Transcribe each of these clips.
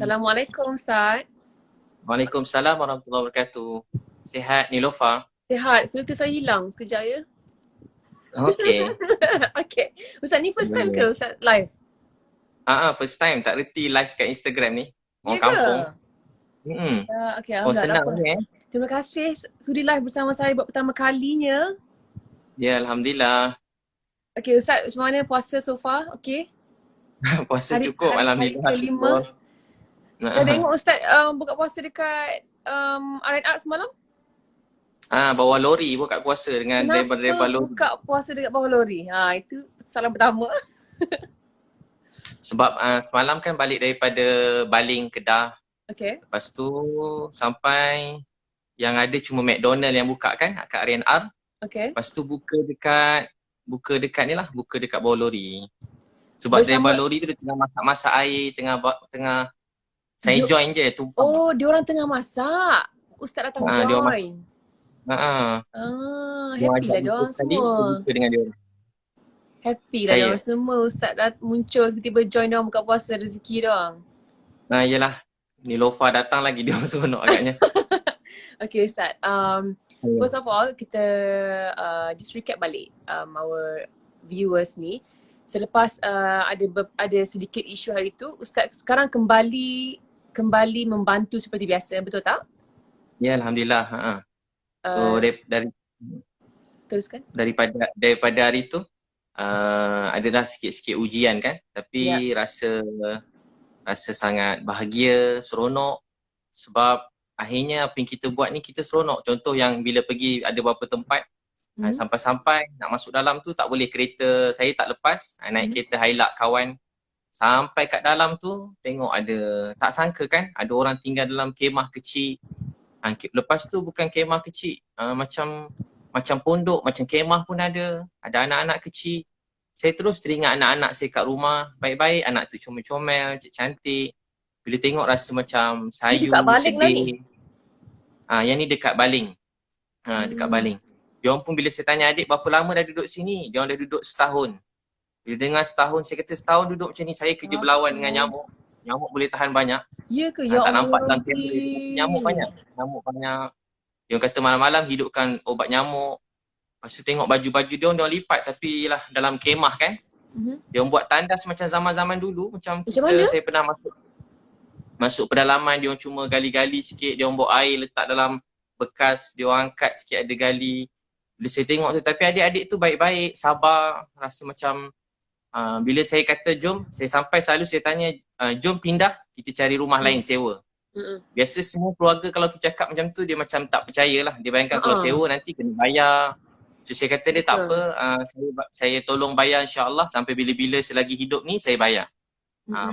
Assalamualaikum Ustaz. Waalaikumsalam warahmatullahi wabarakatuh. Sihat Nilofa? Sihat. Filter saya hilang sekejap ya. Okey. Okay. Ustaz ni first time ke Boleh. Ustaz live? First time tak reti live kat Instagram ni. Ya Orang ke? kampung. Hmm. Okay, Oh Alhamdulillah. senang Apa? ni Terima kasih sudi live bersama saya buat pertama kalinya. Ya alhamdulillah. Okay Ustaz, macam mana puasa so far? Okay. Puasa Hari cukup hari alhamdulillah kelima. syukur. Saya tengok Ustaz buka puasa dekat R&R semalam. Bawa lori buka puasa dengan Kenapa driver lori. buka puasa dekat bawah lori? Itu salah pertama. Sebab semalam kan balik daripada Baling Kedah. Okay. Lepas tu sampai yang ada cuma McDonald yang buka kan kat R&R. Okay. Lepas tu buka dekat ni lah, buka dekat bawah lori. Sebab Bersama- driver lori tu dia tengah masak air, tengah saya Dia- join je tumpang. Oh, dia orang tengah masak. Ustaz datang Dia orang join. Dia Happy lah dia orang semua. Buka dengan dia orang. Happy lah Saya. dia orang semua. Ustaz dah muncul tiba-tiba join dia orang buka puasa rezeki dia orang. Yelah. Nilofa datang lagi dia orang seronok agaknya. Okay Ustaz, first of all kita just recap balik our viewers ni. Selepas ada sedikit isu hari tu, Ustaz sekarang kembali membantu seperti biasa, betul tak? Ya alhamdulillah. So Teruskan. daripada hari tu adalah sikit-sikit ujian kan, tapi rasa sangat bahagia, seronok sebab akhirnya apa yang kita buat ni kita seronok. Contoh yang bila pergi ada beberapa tempat sampai-sampai nak masuk dalam tu tak boleh, kereta saya tak lepas, naik kereta Hilux kawan sampai kat dalam tu tengok ada, tak sangka kan ada orang tinggal dalam kemah kecil. Lepas tu bukan kemah kecil, macam pondok, macam kemah pun ada anak-anak kecil. Saya terus teringat anak-anak saya kat rumah, baik-baik, anak tu comel-comel, cantik. Bila tengok rasa macam sayu, dekat Baling lah ni? Yang ni dekat Baling. Dekat Baling. Diorang pun bila saya tanya adik berapa lama dah duduk sini, diorang dah duduk setahun. Bila dengar setahun, saya kata setahun duduk macam ni, saya kerja berlawan dengan nyamuk. Nyamuk boleh tahan banyak. Ya ke? Ya tak Allah, nampak dalam kamera, nyamuk banyak. Diorang kata malam-malam hidupkan obat nyamuk. Lepas tu tengok baju-baju diorang lipat, tapi lah dalam kemah kan. Diorang buat tandas macam zaman-zaman dulu, macam mana? saya pernah masuk pedalaman, diorang cuma gali-gali sikit, diorang bawa air letak dalam bekas, diorang angkat sikit ada gali. Bila saya tengok tu, tapi adik-adik tu baik-baik, sabar, rasa macam bila saya kata jom, saya sampai selalu saya tanya, jom pindah, kita cari rumah lain sewa. Biasa semua keluarga kalau tu cakap macam tu, dia macam tak percayalah. Dia bayangkan kalau sewa nanti kena bayar. So saya kata dia tak apa, saya tolong bayar insya-Allah sampai bila-bila selagi hidup ni saya bayar.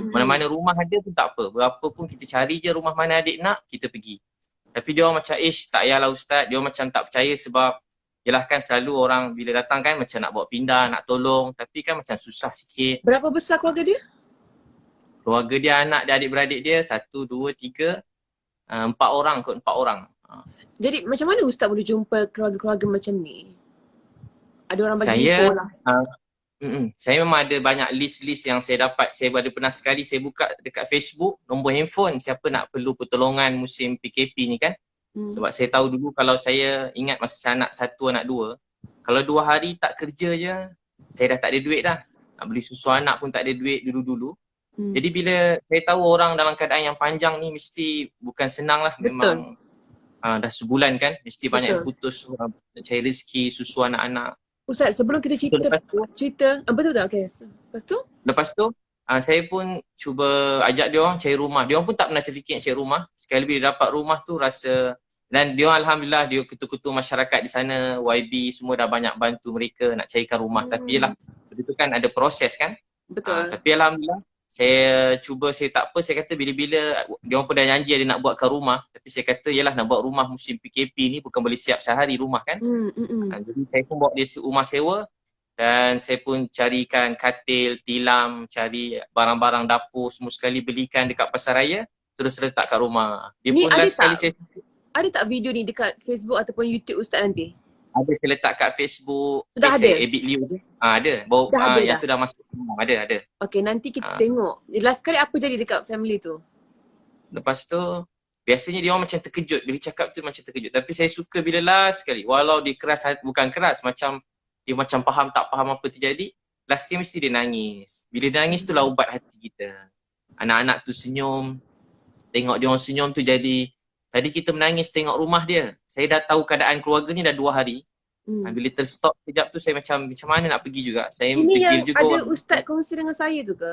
Mana-mana rumah ada pun tak apa. Berapa pun kita cari je rumah mana adik nak, kita pergi. Tapi dia orang macam tak payahlah ustaz, dia orang macam tak percaya sebab yelah kan selalu orang bila datang kan macam nak bawa pindah, nak tolong, tapi kan macam susah sikit. Berapa besar keluarga dia? Keluarga dia, anak dia, adik-beradik dia 1, 2, 3, 4 orang kot, 4 orang. Jadi macam mana ustaz boleh jumpa keluarga-keluarga macam ni? Ada orang bagi info lah. Saya memang ada banyak list-list yang saya dapat. Saya ada pernah sekali saya buka dekat Facebook nombor handphone siapa nak perlu pertolongan musim PKP ni kan. Sebab saya tahu dulu kalau saya ingat masa saya anak 1, anak 2, kalau 2 hari tak kerja je, saya dah tak ada duit dah. Nak beli susu anak pun tak ada duit dulu-dulu. Jadi bila saya tahu orang dalam keadaan yang panjang ni mesti bukan senang lah. Memang dah sebulan kan, mesti banyak yang putus nak cari rezeki, susu anak-anak. Ustaz, sebelum kita cerita betul-betul, okay. Lepas tu saya pun cuba ajak dia orang cari rumah. Dia orang pun tak pernah terfikir nak cari rumah. Sekali bila dapat rumah tu rasa, dan dia orang alhamdulillah dia ketua-ketua masyarakat di sana, YB semua dah banyak bantu mereka nak carikan rumah. Tapi yelah, begitu kan ada proses kan. Betul. Tapi alhamdulillah saya cuba, saya tak apa, saya kata bila-bila dia orang pun dah janji ada nak buatkan rumah, tapi saya kata yelah nak buat rumah musim PKP ni bukan boleh siap sehari rumah kan. Jadi saya pun bawa dia rumah sewa dan saya pun carikan katil, tilam, cari barang-barang dapur semua sekali belikan dekat pasar raya, terus letak kat rumah. Dia ni pun last sekali ada tak video ni dekat Facebook ataupun YouTube Ustaz nanti? Ada, saya letak kat Facebook. Sudah ada? Abid Liu tu. Ada. Baru yang tu dah masuk. Ada. Okay, nanti kita tengok. Last kali apa jadi dekat family tu? Lepas tu biasanya dia orang macam terkejut bila cakap tu, macam terkejut. Tapi saya suka bila last sekali, walau dia keras, bukan keras, macam dia macam faham tak faham apa terjadi, last sekali mesti dia nangis. Bila dia nangis tu lah ubat hati kita. Anak-anak tu senyum, tengok dia orang senyum tu jadi, tadi kita menangis tengok rumah dia. Saya dah tahu keadaan keluarga ni dah 2 hari. Bila terstop sekejap tu saya macam mana nak pergi juga. Saya Ini yang fikir juga ada Ustaz kongsi dengan saya tu ke?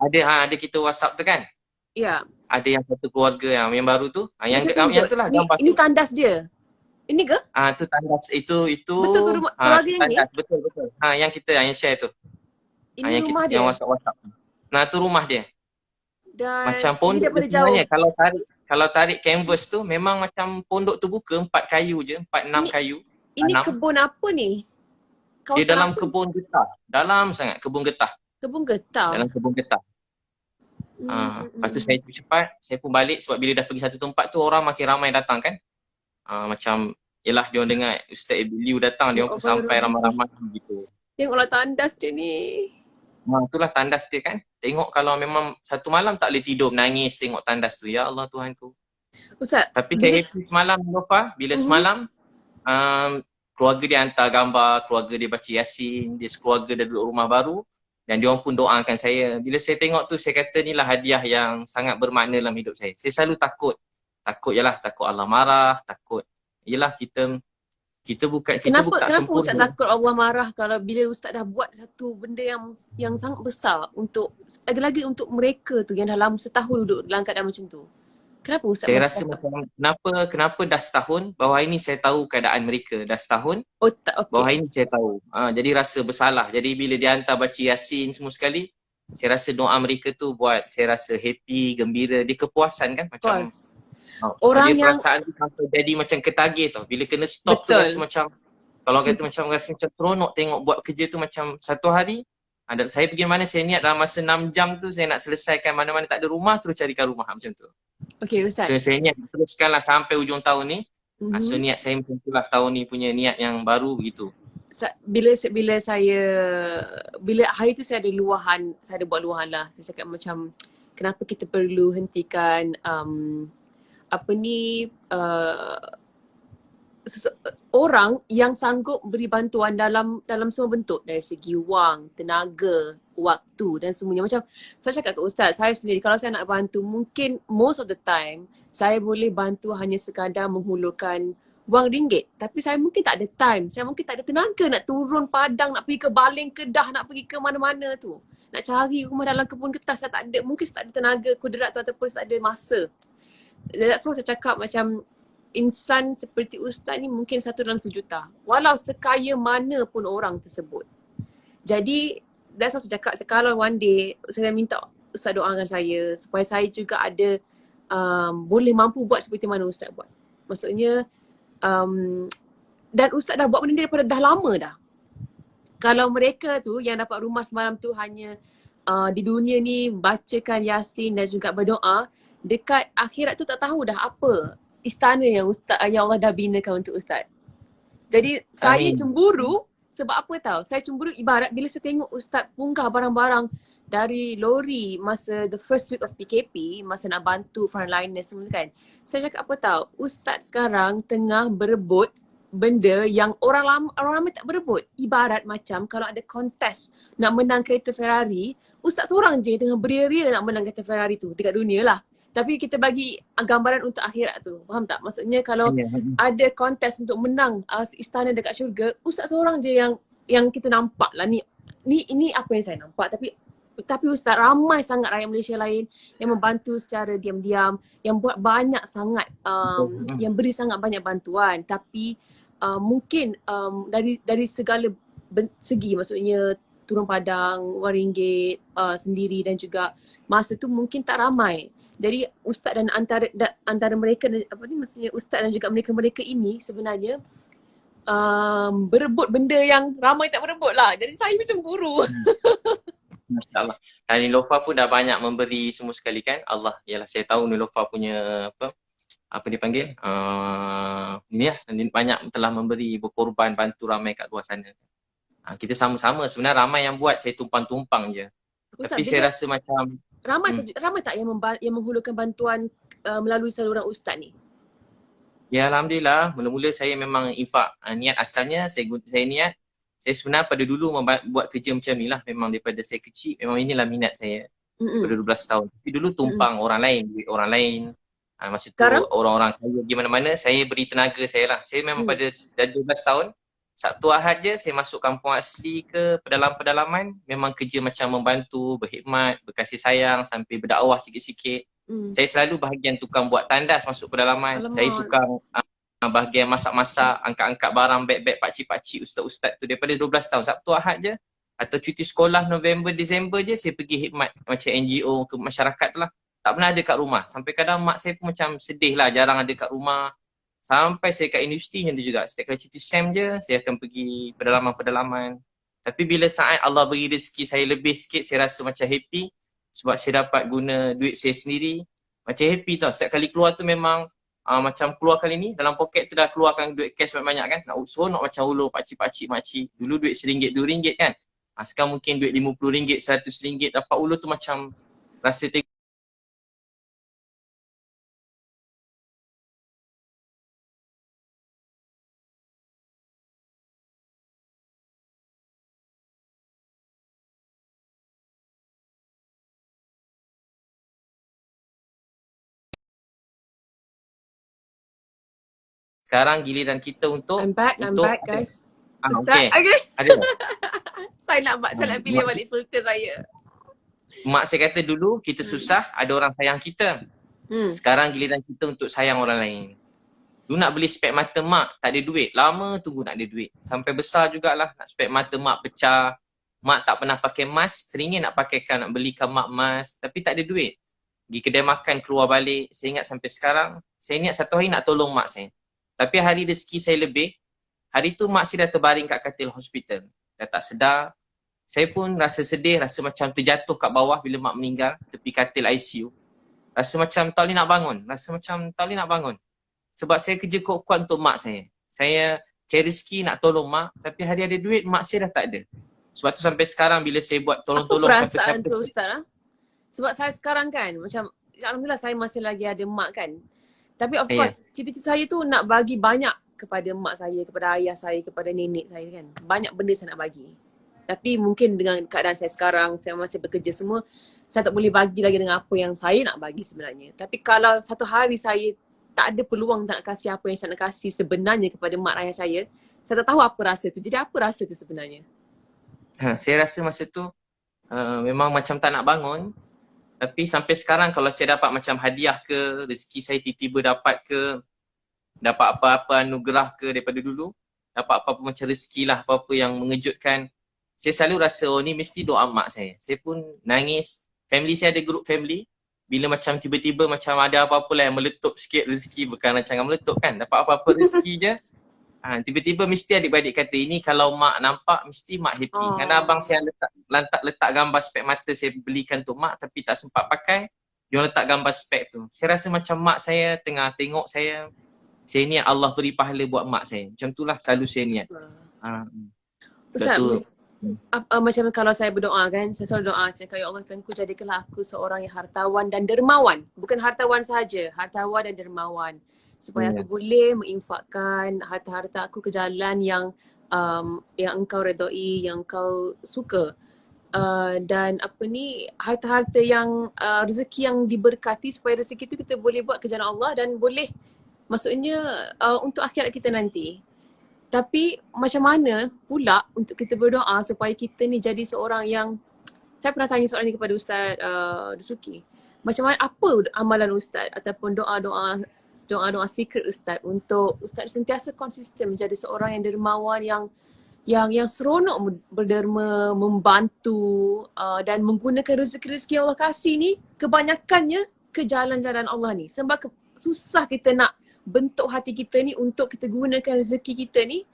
ada kita WhatsApp tu kan. Ya. Ada yang satu keluarga yang baru tu. Yang tu lah gambar ini tandas dia. Ini ke? Tu tandas itu betul ke rumah keluarga yang ni? Betul. Yang kita yang share tu. Ini yang rumah dia. Yang WhatsApp. Nah, tu rumah dia. Dan macam pondok sebenarnya kalau tarik canvas tu memang macam pondok tu buka 4 kayu je, 4-6 kayu. Ini kebun apa ni? Dia dalam kebun getah. Dalam sangat kebun getah. Kebun getah. Dalam kebun getah. Lepas tu saya cepat, saya pun balik sebab bila dah pergi satu tempat tu orang makin ramai datang kan. Macam yelah dia orang dengar Ustaz Liu datang, dia orang pun sampai ramai-ramai gitu. Tengoklah tandas dia ni. Itulah tandas dia kan. Tengok kalau memang satu malam tak boleh tidur, menangis tengok tandas tu. Ya Allah Tuhanku. Ustaz. Tapi saya happy semalam Lofa, bila semalam keluarga dia hantar gambar, keluarga dia baca Yasin, dia sekeluarga dah duduk rumah baru. Dan dia orang pun doakan saya. Bila saya tengok tu, saya kata inilah hadiah yang sangat bermakna dalam hidup saya. Saya selalu takut. Takut Allah marah, takut. Yelah kita bukan kenapa sempurna. Ustaz takut Allah marah kalau bila Ustaz dah buat satu benda yang sangat besar untuk, lagi-lagi untuk mereka tu yang dalam setahun duduk dalam keadaan macam tu. Kenapa Ustaz? Saya rasa macam kenapa dah setahun, bahawa ini saya tahu keadaan mereka dah setahun. Bahawa ini saya tahu. Jadi rasa bersalah. Jadi bila dia hantar baca Yasin semua sekali, saya rasa doa mereka tu buat saya rasa happy, gembira, dia kepuasan kan macam. Orang dia yang perasaan tu sampai jadi macam ketagih tau. Bila kena stop tu rasa macam, kalau kata macam rasa macam seronok tengok buat kerja tu macam satu hari. Saya pergi mana saya niat dalam masa 6 jam tu saya nak selesaikan mana-mana tak ada rumah terus carikan rumah macam tu. Okay Ustaz. So saya niat teruskanlah sampai ujung tahun ni. So niat saya macam itulah tahun ni punya niat yang baru begitu. Bila hari tu saya ada luahan, saya ada buat luahan lah. Saya cakap macam kenapa kita perlu hentikan orang yang sanggup beri bantuan dalam semua bentuk, dari segi wang, tenaga, waktu dan semuanya. Macam saya cakap ke Ustaz, saya sendiri kalau saya nak bantu, mungkin most of the time saya boleh bantu hanya sekadar menghulurkan wang ringgit. Tapi saya mungkin tak ada time, saya mungkin tak ada tenaga nak turun padang, nak pergi ke Baling, Kedah, nak pergi ke mana-mana tu. Nak cari rumah dalam kebun getah, saya tak ada, mungkin saya tak ada tenaga kudrat tu ataupun saya tak ada masa. That's why saya cakap macam insan seperti Ustaz ni mungkin satu dalam sejuta. Walau sekaya mana pun orang tersebut. Jadi that's why saya cakap kalau one day saya minta Ustaz doakan saya supaya saya juga ada boleh mampu buat seperti mana Ustaz buat. Maksudnya dan Ustaz dah buat benda ni daripada dah lama dah. Kalau mereka tu yang dapat rumah semalam tu hanya di dunia ni bacakan Yasin dan juga berdoa, dekat akhirat tu tak tahu dah apa istana yang Allah dah binakan untuk Ustaz. Jadi saya cemburu sebab apa tahu? Saya cemburu ibarat bila saya tengok Ustaz punggah barang-barang dari lori masa the first week of PKP, masa nak bantu frontliners semua kan. Saya cakap apa tahu? Ustaz sekarang tengah berebut benda yang orang ramai tak berebut. Ibarat macam kalau ada kontes nak menang kereta Ferrari, Ustaz seorang je tengah beria-ria nak menang kereta Ferrari tu dekat dunia lah. Tapi kita bagi gambaran untuk akhirat tu. Faham tak? Maksudnya kalau ada kontes untuk menang istana dekat syurga, Ustaz seorang je yang kita nampak lah. Ini apa yang saya nampak. Tapi Ustaz, ramai sangat rakyat Malaysia lain yang membantu secara diam-diam, yang buat banyak sangat, yang beri sangat banyak bantuan. Tapi mungkin dari segala segi, maksudnya turun padang, wang ringgit sendiri dan juga masa tu mungkin tak ramai. Jadi Ustaz dan antara mereka maksudnya Ustaz dan juga mereka-mereka ini sebenarnya berebut benda yang ramai tak berebut lah. Jadi saya macam buru. Masya-Allah. Dan Nilofa pun dah banyak memberi semua sekali kan. Allah, yalah saya tahu Nilofa punya apa dipanggil? Ni lah, banyak telah memberi, berkorban, bantu ramai kat luar sana. Kita sama-sama sebenarnya ramai yang buat, saya tumpang-tumpang je. Ustaz, tapi saya rasa macam ramai tak yang menghulurkan bantuan melalui saluran ustaz ni? Ya Alhamdulillah, mula-mula saya memang infak. Niat asalnya saya niat, saya sebenarnya pada dulu buat kerja macam ni lah. Memang daripada saya kecil, memang inilah minat saya. Pada 12 tahun. Tapi dulu tumpang orang lain, duit orang lain. Masa tu Sekarang? orang-orang kaya pergi mana-mana, saya beri tenaga saya lah. Saya memang pada 12 tahun, Sabtu Ahad je saya masuk kampung asli ke pedalaman-pedalaman, memang kerja macam membantu, berkhidmat, berkasih sayang sampai berdakwah sikit-sikit. Saya selalu bahagian tukang buat tandas masuk pedalaman. Alamak. Saya tukang bahagian masak-masak, angkat-angkat barang, beg-beg pakcik-pakcik, ustaz-ustaz tu daripada 12 tahun. Sabtu Ahad je atau cuti sekolah November, Disember je saya pergi khidmat macam NGO ke masyarakat tu lah. Tak pernah ada kat rumah. Sampai kadang mak saya pun macam sedih lah, jarang ada kat rumah. Sampai saya kat universiti macam tu juga. Setiap kali cuti SEM je, saya akan pergi pedalaman-pedalaman. Tapi bila saat Allah beri rezeki saya lebih sikit, saya rasa macam happy. Sebab saya dapat guna duit saya sendiri. Macam happy tau. Setiap kali keluar tu memang macam keluar kali ni, dalam poket tu dah keluarkan duit cash banyak-banyak kan. Nak seronok macam ulur pakcik-pakcik makcik. Dulu duit RM1, RM2 kan. Sekarang mungkin duit RM50, RM100. Dapat ulur tu macam rasa sekarang giliran kita untuk I'm back guys. Okay. Ustaz, okay. Ada. Saya nak pilih balik filter saya. Mak saya kata dulu kita susah, ada orang sayang kita. Sekarang giliran kita untuk sayang orang lain. Dulu nak beli spek mata mak, tak ada duit. Lama tunggu nak ada duit. Sampai besar jugalah nak spek mata mak pecah. Mak tak pernah pakai mask, teringin nak pakaikan, nak belikan mak mask. Tapi tak ada duit. Pergi kedai makan, keluar balik. Saya ingat sampai sekarang, saya niat satu hari nak tolong mak saya. Tapi hari rezeki saya lebih, hari tu mak saya dah terbaring kat katil hospital. Dah tak sedar. Saya pun rasa sedih, rasa macam terjatuh kat bawah bila mak meninggal, tepi katil ICU. Rasa macam tak boleh nak bangun. Sebab saya kerja kuat-kuat untuk mak saya. Saya cari rezeki nak tolong mak, tapi hari ada duit, mak saya dah tak ada. Sebab tu sampai sekarang bila saya buat tolong-tolong siapa-siapa. Apa perasaan tu Ustaz lah? Sebab saya sekarang kan, macam Alhamdulillah saya masih lagi ada mak kan. Tapi of course, cita-cita saya tu nak bagi banyak kepada mak saya, kepada ayah saya, kepada nenek saya kan. Banyak benda saya nak bagi. Tapi mungkin dengan keadaan saya sekarang, saya masih bekerja semua, saya tak boleh bagi lagi dengan apa yang saya nak bagi sebenarnya. Tapi kalau satu hari saya tak ada peluang nak kasih apa yang saya nak kasih sebenarnya kepada mak ayah saya tak tahu apa rasa tu. Jadi apa rasa tu sebenarnya? Saya rasa masa tu memang macam tak nak bangun. Tapi sampai sekarang kalau saya dapat macam hadiah ke, rezeki saya tiba-tiba dapat ke, dapat apa-apa anugerah ke daripada dulu, dapat apa-apa macam rezeki lah, apa-apa yang mengejutkan, saya selalu rasa ni mesti doa mak saya. Saya pun nangis. Family saya ada group family. Bila macam tiba-tiba macam ada apa-apa lah yang meletup sikit rezeki, bukan rancangan meletup kan, dapat apa-apa rezeki je. Tiba-tiba mesti adik-beradik kata ini kalau mak nampak mesti mak happy. Kerana abang saya letak gambar spek mata saya belikan untuk mak tapi tak sempat pakai. Dia letak gambar spek tu. Saya rasa macam mak saya tengah tengok saya. Saya niat Allah beri pahala buat mak saya. Macam tu lah selalu saya niat. Ustaz, macam kalau saya berdoa kan, saya selalu doa, saya kata ya Allah Tuhanku jadikanlah aku seorang yang hartawan dan dermawan. Bukan hartawan saja, hartawan dan dermawan. Supaya aku boleh menginfakkan harta-harta aku ke jalan yang engkau redai, yang engkau suka. Dan harta-harta yang rezeki yang diberkati supaya rezeki itu kita boleh buat ke jalan Allah dan boleh maksudnya untuk akhirat kita nanti. Tapi macam mana pula untuk kita berdoa supaya kita ni jadi seorang yang, saya pernah tanya soalan ni kepada Ustaz Dusuki. Macam mana, apa amalan Ustaz ataupun doa-doa secret Ustaz untuk Ustaz sentiasa konsisten menjadi seorang yang dermawan, yang seronok berderma, membantu dan menggunakan rezeki-rezeki yang Allah kasih ni kebanyakannya ke jalan-jalan Allah ni. Sebab susah kita nak bentuk hati kita ni untuk kita gunakan rezeki kita ni.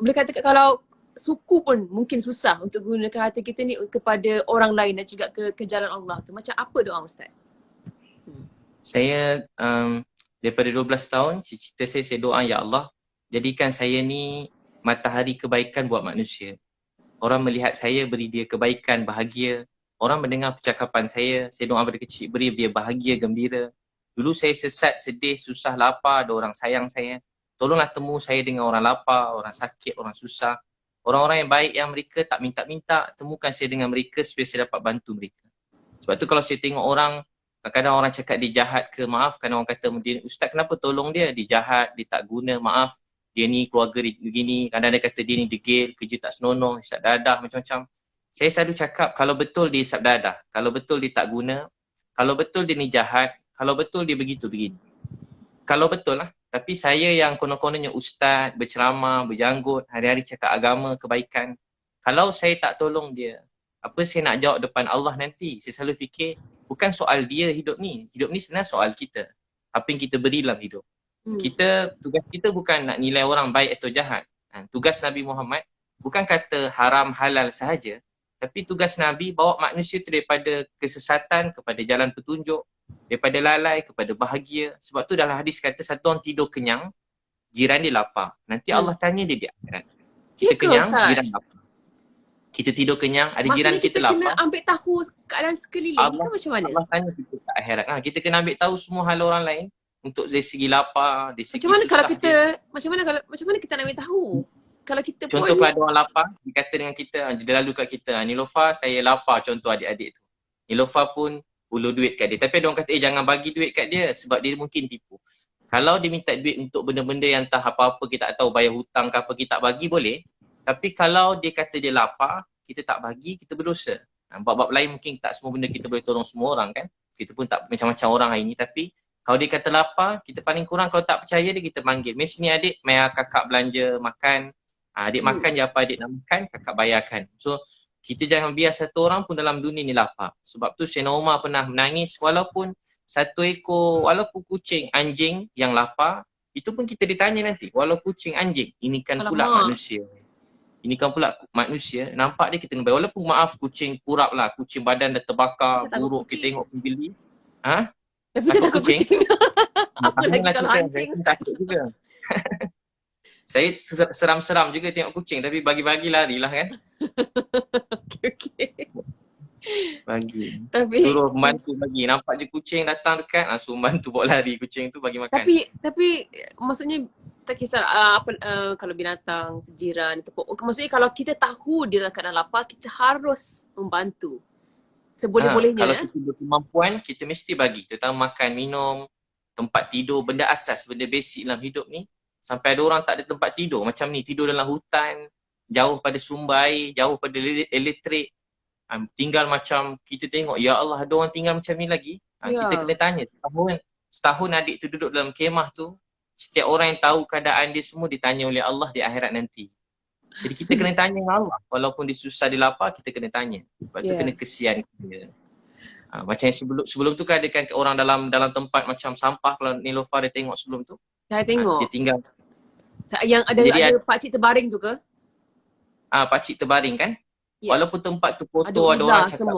Boleh katakan kalau suku pun mungkin susah untuk gunakan hati kita ni kepada orang lain dan juga ke jalan Allah tu. Macam apa doa Ustaz? Saya daripada 12 tahun, cita saya doa, ya Allah, jadikan saya ni matahari kebaikan buat manusia. Orang melihat saya beri dia kebaikan, bahagia. Orang mendengar percakapan saya doa pada kecil, beri dia bahagia, gembira. Dulu saya sesat, sedih, susah, lapar, ada orang sayang saya. Tolonglah temu saya dengan orang lapar, orang sakit, orang susah. Orang-orang yang baik yang mereka tak minta-minta, temukan saya dengan mereka supaya saya dapat bantu mereka. Sebab tu kalau saya tengok orang, kadang-kadang orang cakap dia jahat ke, maaf, kadang orang kata, Ustaz kenapa tolong dia? Dia jahat, dia tak guna, maaf. Dia ni keluarga dia begini, kadang dia kata dia ni degil, kerja tak senonoh, isap dadah, macam-macam. Saya selalu cakap kalau betul dia isap dadah, kalau betul dia tak guna, kalau betul dia ni jahat, kalau betul dia begitu-begitu. Kalau betul lah. Tapi saya yang konon-kononnya ustaz, berceramah, berjanggut, hari-hari cakap agama, kebaikan. Kalau saya tak tolong dia, apa saya nak jawab depan Allah nanti? Saya selalu fikir, bukan soal dia hidup ni. Hidup ni sebenarnya soal kita. Apa yang kita beri dalam hidup. Tugas kita bukan nak nilai orang baik atau jahat. Tugas Nabi Muhammad bukan kata haram halal sahaja, tapi tugas Nabi bawa manusia tu daripada kesesatan kepada jalan petunjuk, daripada lalai kepada bahagia. Sebab tu dalam hadis kata satu orang tidur kenyang, jiran dia lapar. Nanti Allah tanya dia di akhirat. Kita kenyang, jiran lapar. Kita tidur kenyang, ada jiran kita lapar. Maksudnya kita kena ambil tahu keadaan sekeliling ke macam mana? Allah tanya kita ke akhirat. Kita kena ambil tahu semua hal orang lain untuk dari segi lapar, dari segi susah. Macam mana kita nak ambil tahu? Kalau kita contoh kalau ada orang lapar, dia kata dengan kita, dia lalu kat kita, Nilofa saya lapar, contoh adik-adik tu. Nilofa pun ulur duit kat dia. Tapi ada orang kata, jangan bagi duit kat dia sebab dia mungkin tipu. Kalau dia minta duit untuk benda-benda yang entah apa-apa, kita tak tahu bayar hutang ke apa, kita tak bagi boleh. Tapi kalau dia kata dia lapar, kita tak bagi, kita berdosa. Bab-bab lain mungkin tak semua benda kita boleh tolong semua orang kan. Kita pun tak macam-macam orang hari ni. Tapi kalau dia kata lapar, kita paling kurang kalau tak percaya dia, kita panggil. Mari sini adik, mari kakak belanja, makan. Adik makan je apa adik nak makan, kakak bayarkan. So, kita jangan biar satu orang pun dalam dunia ni lapar. Sebab tu Sayyidina Umar pernah menangis walaupun satu ekor, walaupun kucing, anjing yang lapar, itu pun kita ditanya nanti. Walau kucing, anjing, ini kan pula manusia. Ini kan pula manusia, nampak dia kita kena bayar. Walaupun maaf kucing kurap lah, kucing badan dah terbakar, buruk kita tengok pembeli. Tapi saya takut kucing. Apa lagi kalau anjing? Takut juga. Saya seram-seram juga tengok kucing tapi bagi-bagi larilah kan. Okay. Bagi. Suruh membantu bagi. Nampak je kucing datang dekat, suruh membantu bawa lari kucing tu bagi makan. Tapi maksudnya tak kisah kalau binatang, jiran, maksudnya kalau kita tahu dia dalam keadaan lapar, kita harus membantu. Seboleh-bolehnya. Kalau kita berkemampuan, kita mesti bagi. Terutama makan, minum, tempat tidur, benda asas, benda basic dalam hidup ni. Sampai ada orang tak ada tempat tidur. Macam ni, tidur dalam hutan, jauh pada sumber air, jauh pada elektrik. Tinggal macam kita tengok, ya Allah ada orang tinggal macam ni lagi. Kita kena tanya. Setahun adik tu duduk dalam kemah tu, setiap orang yang tahu keadaan dia semua ditanya oleh Allah di akhirat nanti. Jadi kita kena tanya dengan Allah. Walaupun dia susah, dia lapar, kita kena tanya. Sebab tu kena kesian dia. Macam sebelum tu kan ada kan orang dalam tempat macam sampah. Kalau Nilofa dia tengok sebelum tu. Saya tengok. Dia tinggal. Yang ada pakcik terbaring tu ke? Pakcik terbaring kan? Walaupun tempat tu foto ada orang cakap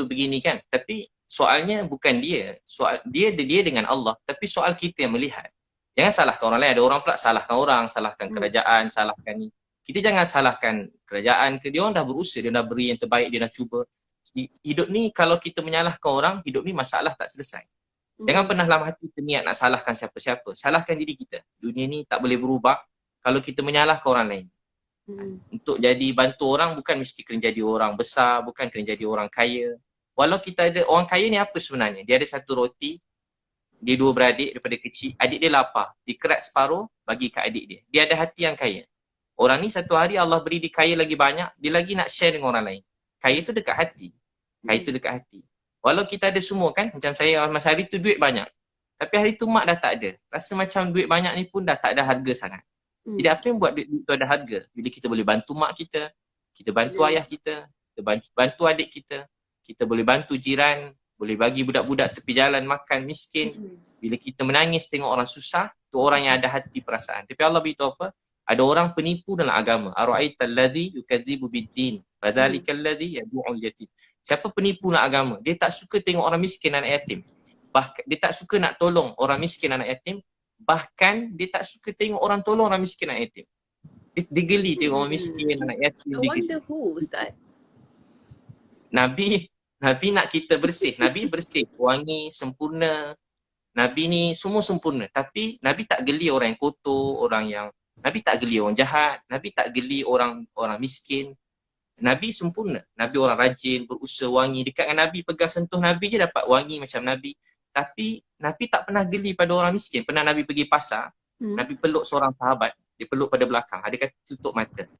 begini kan. Tapi soalnya bukan dia. Soal dia dengan Allah. Tapi soal kita yang melihat. Jangan salahkan orang lain. Ada orang pula salahkan orang, salahkan kerajaan, salahkan ni. Kita jangan salahkan kerajaan ke. Dia orang dah berusaha, dia dah beri yang terbaik, dia dah cuba. Hidup ni kalau kita menyalahkan orang, hidup ni masalah tak selesai. Jangan pernah dalam hati niat nak salahkan siapa-siapa. Salahkan diri kita. Dunia ni tak boleh berubah kalau kita menyalahkan orang lain. Untuk jadi bantu orang bukan mesti kena jadi orang besar, bukan kena jadi orang kaya. Walau kita ada, orang kaya ni apa sebenarnya? Dia ada satu roti, dia dua beradik daripada kecil, adik dia lapar, dia kerat separuh bagi ke adik dia. Dia ada hati yang kaya. Orang ni satu hari Allah beri dia kaya lagi banyak, dia lagi nak share dengan orang lain. Kaya tu dekat hati. Kaya tu dekat hati. Walau kita ada semua kan, macam saya masa hari tu duit banyak. Tapi hari tu mak dah tak ada. Rasa macam duit banyak ni pun dah tak ada harga sangat. Jadi apa yang buat duit tu ada harga? Bila kita boleh bantu mak kita, kita bantu ayah kita bantu adik kita boleh bantu jiran, boleh bagi budak-budak tepi jalan makan miskin. Bila kita menangis tengok orang susah, tu orang yang ada hati perasaan. Tapi Allah beritahu apa? Ada orang penipu dalam agama. Ara'aital ladzi yukadzibu bid-din, fadzalikal ladzi yad'ul yatim. Siapa penipu dalam agama? Dia tak suka tengok orang miskin anak yatim. Bahkan dia tak suka nak tolong orang miskin anak yatim. Bahkan dia tak suka tengok orang tolong orang miskin anak yatim. Dia geli tengok orang miskin anak yatim. I wonder who, Ustaz? Nabi Nabi nak kita bersih. Nabi bersih, wangi, sempurna. Nabi ni semua sempurna. Tapi Nabi tak geli orang yang kotor, Nabi tak geli orang jahat, Nabi tak geli orang miskin. Nabi sempurna. Nabi orang rajin, berusaha wangi. Dekat dengan Nabi, pegang sentuh Nabi je dapat wangi macam Nabi. Tapi Nabi tak pernah geli pada orang miskin. Pernah Nabi pergi pasar, Nabi peluk seorang sahabat. Dia peluk pada belakang. Ada kata tutup mata.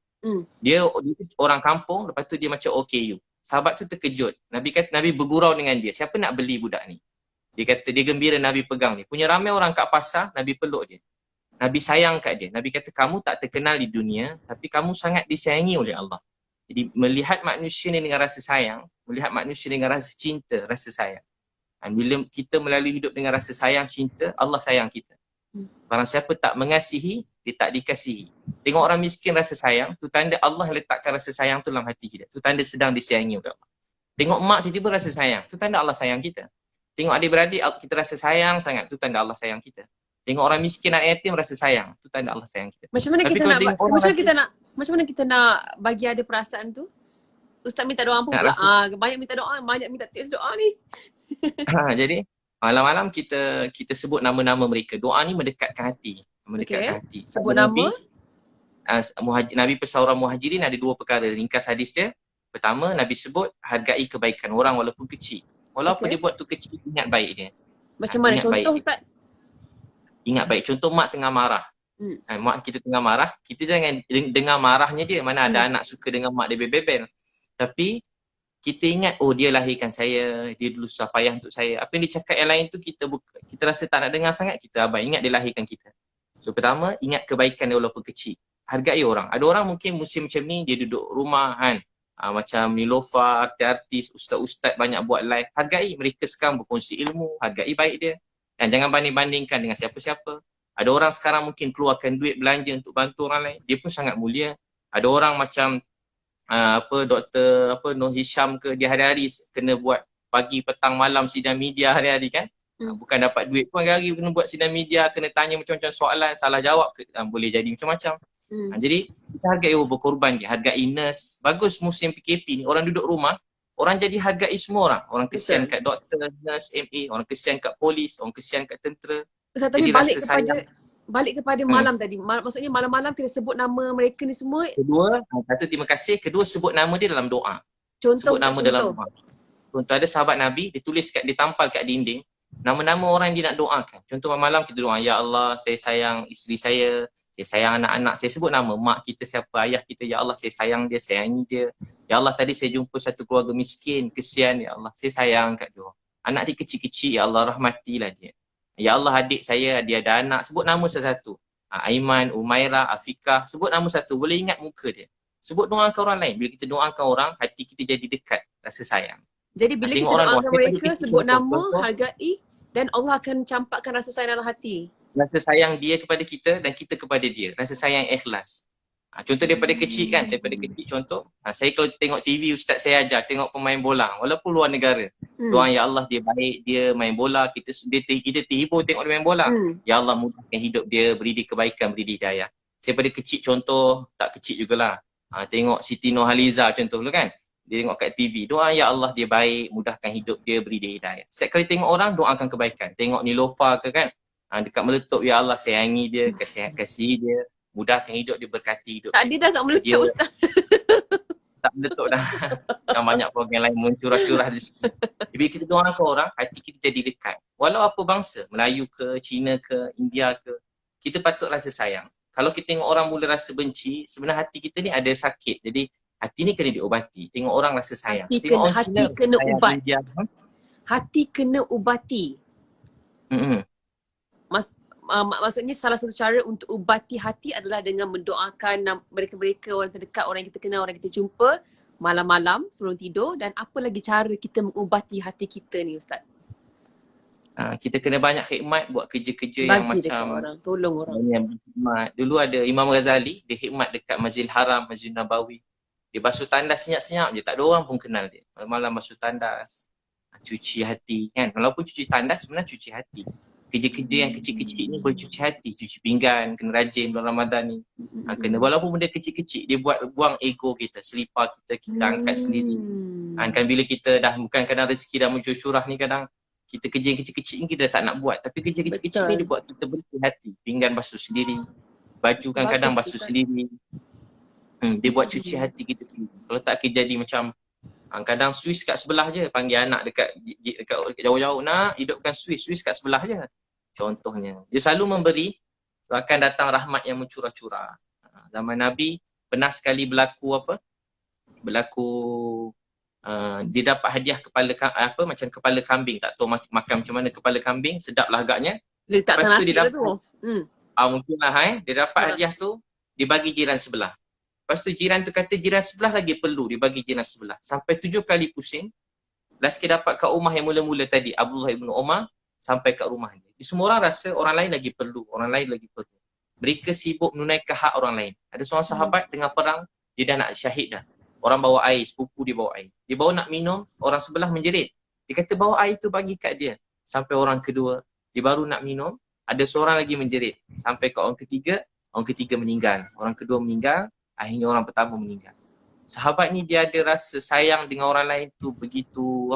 Dia orang kampung, lepas tu dia macam OKU. Sahabat tu terkejut. Nabi bergurau dengan dia. Siapa nak beli budak ni? Dia kata dia gembira Nabi pegang ni. Punya ramai orang kat pasar, Nabi peluk dia. Nabi sayang kat dia. Nabi kata kamu tak terkenal di dunia, tapi kamu sangat disayangi oleh Allah. Jadi melihat manusia ni dengan rasa sayang, melihat manusia dengan rasa cinta, rasa sayang. Dan bila kita melalui hidup dengan rasa sayang, cinta, Allah sayang kita. Barang siapa tak mengasihi, dia tak dikasihi. Tengok orang miskin rasa sayang, tu tanda Allah letakkan rasa sayang tu dalam hati kita. Tu tanda sedang disayangi oleh Allah. Tengok mak tiba-tiba rasa sayang, tu tanda Allah sayang kita. Tengok adik-beradik kita rasa sayang sangat, tu tanda Allah sayang kita. Tengok orang miskin dan yatim rasa sayang, tu tanda Allah sayang kita. Macam mana kita nak bagi ada perasaan tu? Ustaz minta doa apa pula? Banyak minta doa, banyak minta tips doa ni. Jadi malam-malam kita sebut nama-nama mereka. Doa ni mendekatkan hati. Mendekatkan hati. Sebut nama? Nabi pesauran muhajirin ada dua perkara. Ringkas hadis dia. Pertama, Nabi sebut hargai kebaikan orang walaupun kecil. Walaupun dia buat tu kecil, ingat baik dia. Macam mana contoh Ustaz? Ingat baik. Contoh mak tengah marah. Mak kita tengah marah, kita jangan dengar marahnya dia. Mana ada anak suka dengan mak dia bebel-bebel. Tapi kita ingat, oh dia lahirkan saya, dia dulu susah payah untuk saya. Apa yang dia cakap yang lain tu kita rasa tak nak dengar sangat, kita abai. Ingat dia lahirkan kita. So pertama, ingat kebaikan dia walaupun kecil. Hargai orang. Ada orang mungkin musim macam ni, dia duduk rumah kan. Macam Nilofa, artis-artis, ustaz-ustaz banyak buat live. Hargai mereka sekarang berkongsi ilmu, hargai baik dia. Dan jangan banding-bandingkan dengan siapa-siapa. Ada orang sekarang mungkin keluarkan duit belanja untuk bantu orang lain. Dia pun sangat mulia. Ada orang macam Dr. Noh Hisham ke, dia hari-hari kena buat pagi, petang, malam sidang media hari-hari kan. Bukan dapat duit pun hari-hari kena buat sidang media, kena tanya macam-macam soalan, salah jawab ke, boleh jadi macam-macam. Jadi kita hargai orang berkorban dia, hargai nurse. Bagus musim PKP ni, orang duduk rumah, orang jadi hargai semua orang. Orang kesian kat doktor, nurse, MA, orang kesian kat polis, orang kesian kat tentera. Ustaz, tapi balik kepada malam tadi. Maksudnya malam-malam kita sebut nama mereka ni semua. Kedua, satu terima kasih. Kedua, sebut nama dia dalam doa. Contoh. Dalam doa. Contoh ada sahabat Nabi, dia tulis ditampal kat dinding. Nama-nama orang yang dia nak doakan. Contoh malam kita doa, ya Allah, saya sayang isteri saya sayang anak-anak. Saya sebut nama mak kita siapa, ayah kita. Ya Allah, saya sayang dia, sayangi dia. Ya Allah, tadi saya jumpa satu keluarga miskin, kesian. Ya Allah, saya sayang kat dia. Anak dia kecil-kecil, ya Allah, rahmatilah dia. Ya Allah, adik saya, dia ada anak. Sebut nama satu-satu. Aiman, Umairah, Afiqah. Sebut nama satu. Boleh ingat muka dia. Sebut doakan orang lain. Bila kita doakan orang, hati kita jadi dekat. Rasa sayang. Jadi bila kita doakan mereka, sebut nama, hargai, dan Allah akan campakkan rasa sayang dalam hati. Rasa sayang dia kepada kita dan kita kepada dia. Rasa sayang ikhlas. Contoh daripada kecil kan. Daripada kecil contoh. Saya kalau tengok TV, ustaz saya ajar tengok pemain bola. Walaupun luar negara. Doa ya Allah dia baik, dia main bola. Kita terhibur tengok dia main bola. Ya Allah mudahkan hidup dia, beri dia kebaikan, beri dia hidayah. Saya pada kecil contoh, tak kecil jugalah. Tengok Siti Nurhaliza contoh dulu kan. Dia tengok kat TV. Doa ya Allah dia baik, mudahkan hidup dia, beri dia hidayah. Setiap kali tengok orang, doakan kebaikan. Tengok Nilofa ke kan. Dekat meletup, ya Allah sayangi dia, kasih dia. Mudahkan hidup dia, berkati hidup dia. Dia dah kat meletup Ustaz. Tak meletup dah. Yang banyak program lain mencurah-curah rezeki. Bila kita doakan orang, hati kita jadi dekat. Walau apa bangsa, Melayu ke, Cina ke, India ke, kita patut rasa sayang. Kalau kita tengok orang mula rasa benci, sebenarnya hati kita ni ada sakit. Jadi hati ni kena diobati. Tengok orang rasa sayang. Hati kena ubat. Hati kena ubati. Maksudnya salah satu cara untuk ubati hati adalah dengan mendoakan mereka-mereka, orang terdekat, orang yang kita kenal, orang yang kita jumpa malam-malam sebelum tidur. Dan apa lagi cara kita mengubati hati kita ni Ustaz? Kita kena banyak khidmat, buat kerja-kerja yang macam orang, tolong orang. Dulu ada Imam Ghazali, dia khidmat dekat Masjidil Haram, Masjid Nabawi. Dia basuh tandas senyap-senyap je, tak ada orang pun kenal dia. Malam-malam basuh tandas, cuci hati kan. Walaupun cuci tandas sebenarnya cuci hati. Kerja-kerja yang kecil-kecil ni boleh cuci hati. Cuci pinggan, kena rajin bulan Ramadan ni. Kena walaupun benda kecil-kecil, dia buang ego kita, selipar kita angkat sendiri. Kan bila kita dah bukan kadang rezeki dah muncul curah ni, kadang kita kerja yang kecil-kecil ni kita tak nak buat. Tapi kerja kecil-kecil ni dia buat kita bersih hati. Pinggan basuh sendiri, baju kan kadang basuh sendiri. Dia buat cuci hati kita sendiri. Kalau tak kita jadi macam kadang Swiss kat sebelah je, panggil anak dekat jauh-jauh, nak hidupkan Swiss kat sebelah je. Contohnya. Dia selalu memberi, akan datang rahmat yang mencurah-curah. Zaman Nabi pernah sekali berlaku dia dapat hadiah macam kepala kambing, tak tahu makan macam mana kepala kambing, sedap lah agaknya. Lepas tu dia dapat mungkinlah dia dapat hadiah tu, dia bagi jiran sebelah. Lepas tu jiran tu kata jiran sebelah lagi perlu, dia bagi jiran sebelah. Sampai 7 kali pusing, last sikit dapat kat rumah yang mula-mula tadi, Abdullah ibn Umar, sampai kat rumah dia. Semua orang rasa orang lain lagi perlu, orang lain lagi perlu. Mereka sibuk menunaikan hak orang lain. Ada seorang sahabat tengah perang, dia dah nak syahid dah. Orang bawa air, sepupu dia bawa air. Dia bawa nak minum, orang sebelah menjerit. Dia kata bawa air tu bagi kat dia. Sampai orang kedua, dia baru nak minum, ada seorang lagi menjerit. Sampai ke orang ketiga meninggal. Orang kedua meninggal, akhirnya orang pertama meninggal. Sahabat ni dia ada rasa sayang dengan orang lain tu begitu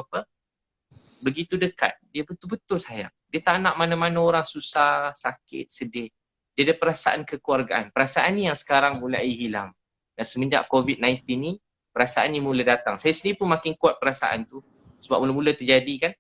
dekat. Dia betul-betul sayang. Dia tak nak mana-mana orang susah, sakit, sedih. Dia ada perasaan kekeluargaan. Perasaan ni yang sekarang mulai hilang. Dan semenjak COVID-19 ni, perasaan ni mula datang. Saya sendiri pun makin kuat perasaan tu. Sebab mula-mula terjadi kan,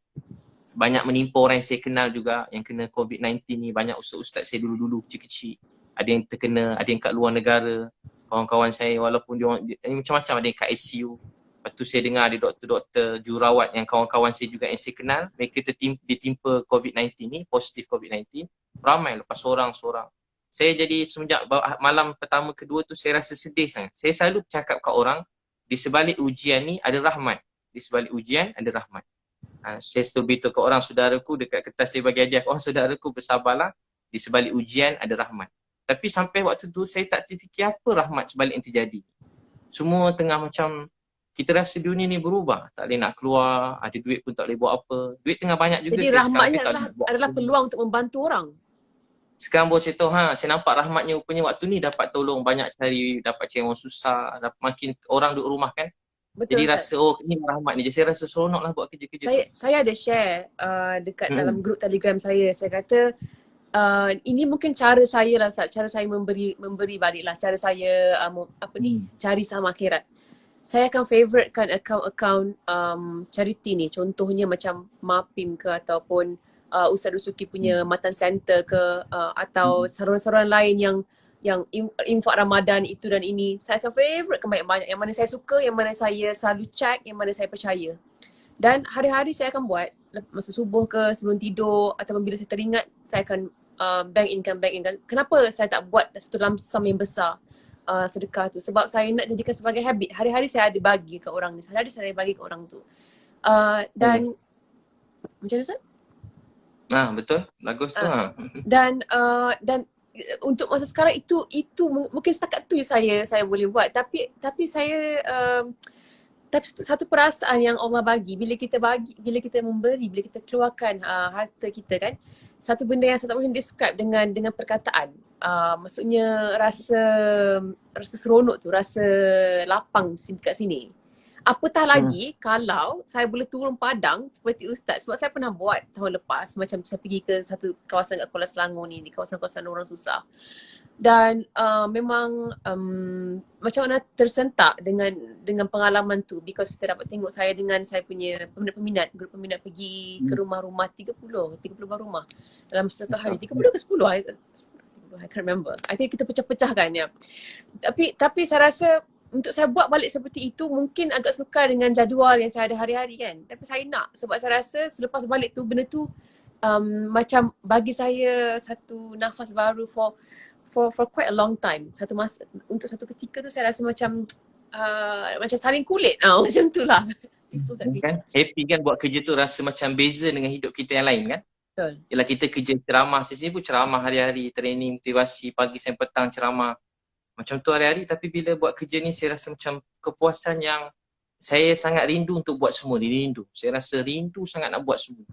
banyak menimpa orang yang saya kenal juga yang kena COVID-19 ni. Banyak ustaz-ustaz saya dulu-dulu kecil-kecil. Ada yang terkena, ada yang kat luar negara. Kawan-kawan saya walaupun dia macam-macam, ada yang kat ICU. Lepas tu saya dengar ada doktor-doktor, jururawat yang kawan-kawan saya juga yang saya kenal. Mereka ditimpa COVID-19 ni, positif COVID-19. Ramai lepas seorang-seorang. Saya jadi semenjak malam pertama kedua tu saya rasa sedih sangat. Saya selalu bercakap kat orang, di sebalik ujian ni ada rahmat. Di sebalik ujian ada rahmat. Saya selalu beritahu ke orang, saudaraku dekat kertas saya bagi hadiah, orang saudaraku bersabarlah, di sebalik ujian ada rahmat. Tapi sampai waktu tu saya tak terfikir apa rahmat sebalik yang terjadi. Semua tengah macam, kita rasa dunia ni berubah. Tak boleh nak keluar, ada duit pun tak boleh buat apa. Duit tengah banyak juga. Jadi rahmatnya adalah peluang untuk membantu orang. Sekarang baru saya tahu, saya nampak rahmatnya rupanya waktu ni dapat tolong banyak dapat cari orang susah, makin orang duduk rumah kan. Betul, jadi rasa ni rahmat ni. Jadi saya rasa seronok lah buat kerja-kerja saya ada share dekat dalam grup Telegram saya. Saya kata ini mungkin cara saya lah, cara saya memberi balik lah, cara saya cari saham akhirat. Saya akan favouritekan akaun charity ni. Contohnya macam Mapim ke ataupun Ustaz Dusuki punya Matan Center ke atau saluran-saluran lain yang infak Ramadan itu dan ini. Saya akan favouritekan banyak-banyak. Yang mana saya suka, yang mana saya selalu check, yang mana saya percaya. Dan hari-hari saya akan buat masa subuh ke sebelum tidur ataupun bila saya teringat, saya akan bank in. Kenapa saya tak buat satu lump sum yang besar sedekah tu? Sebab saya nak jadikan sebagai habit. Hari-hari saya ada bagi ke orang ni. Hari-hari saya bagi ke orang tu. Dan macam mana Ustaz? Betul. Bagus tu. Dan untuk masa sekarang itu mungkin setakat tu je saya boleh buat. Tapi saya tapi satu perasaan yang Allah bagi bila kita memberi, bila kita keluarkan harta kita kan, satu benda yang saya tak boleh describe dengan perkataan. Maksudnya rasa seronok tu, rasa lapang kat sini. Apatah lagi kalau saya boleh turun padang seperti Ustaz. Sebab saya pernah buat tahun lepas, macam saya pergi ke satu kawasan kat Kuala Selangor ni, di kawasan-kawasan orang susah. Dan memang macam mana tersentak dengan pengalaman tu, because kita dapat tengok saya dengan saya punya grup peminat pergi ke rumah-rumah 30 rumah dalam satu hari. 30 ke 10? I can't remember. I think kita pecah-pecahkan ya. Tapi saya rasa untuk saya buat balik seperti itu mungkin agak sukar dengan jadual yang saya ada hari-hari kan. Tapi saya nak, sebab saya rasa selepas balik tu, benda tu macam bagi saya satu nafas baru for quite a long time. Untuk satu ketika tu saya rasa macam saling kulit. Macam tu lah. Kan? Happy kan buat kerja tu, rasa macam beza dengan hidup kita yang lain kan? Betul. Yalah kita kerja ceramah, saya sendiri pun ceramah hari-hari, training, motivasi, pagi sampai petang ceramah. Macam tu hari-hari, tapi bila buat kerja ni saya rasa macam kepuasan yang saya sangat rindu untuk buat semua ni, rindu. Saya rasa rindu sangat nak buat semua.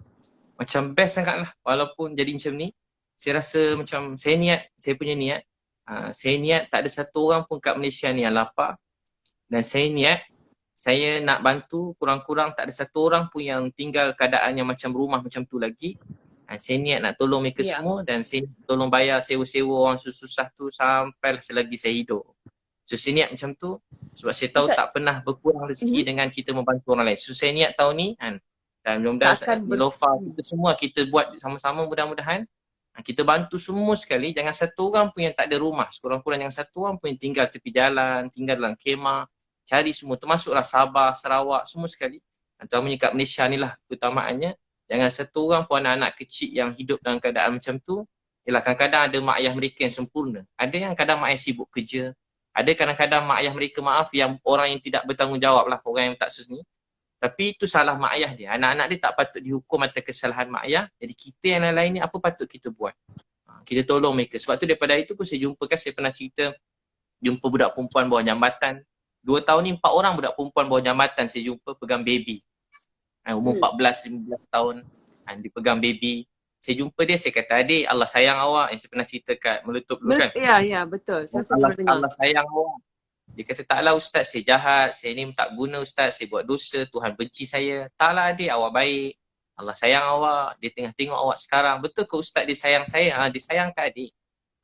Macam best sangat lah, walaupun jadi macam ni. Saya rasa macam saya punya niat, saya niat tak ada satu orang pun kat Malaysia ni yang lapar. Dan saya niat, saya nak bantu kurang-kurang tak ada satu orang pun yang tinggal keadaan yang macam rumah macam tu lagi. Saya niat nak tolong mereka semua dan saya tolong bayar sewa-sewa orang susah tu sampai selagi saya hidup. So saya niat macam tu sebab saya tahu tak pernah berkurang rezeki dengan kita membantu orang lain. So saya niat tahun ni dan mudah-mudahan Nilofa kita semua kita buat sama-sama mudah-mudahan kita bantu semua sekali. Jangan satu orang pun yang tak ada rumah. Sekurang-kurang jangan satu orang pun yang tinggal tepi jalan, tinggal dalam kemah. Cari semua, termasuklah Sabah, Sarawak, semua sekali. Terutamanya kat Malaysia ni lah keutamaannya. Jangan satu orang pun anak-anak kecil yang hidup dalam keadaan macam tu. Yalah kadang-kadang ada mak ayah mereka yang sempurna. Ada yang kadang mak ayah sibuk kerja. Ada kadang-kadang mak ayah mereka yang orang yang tidak bertanggungjawab lah, orang yang tak sus ni. Tapi itu salah mak ayah dia. Anak-anak dia tak patut dihukum atas kesalahan mak ayah. Jadi kita yang lain ni apa patut kita buat? Kita tolong mereka. Sebab tu daripada itu pun saya jumpa saya pernah cerita jumpa budak perempuan bawah jambatan. 2 tahun ni 4 orang budak perempuan bawah jambatan saya jumpa pegang baby. Umur 14-15 tahun dipegang baby. Saya jumpa dia, saya kata, adik Allah sayang awak. Yang saya pernah cerita kat Meletup dulu kan. Ya betul. Allah sayang awak. Dia kata, taklah Ustaz, saya jahat. Saya ni tak guna Ustaz, saya buat dosa. Tuhan benci saya. Taklah adik, awak baik. Allah sayang awak. Dia tengah tengok awak sekarang. Betul ke Ustaz dia sayang saya? Dia sayang ke adik?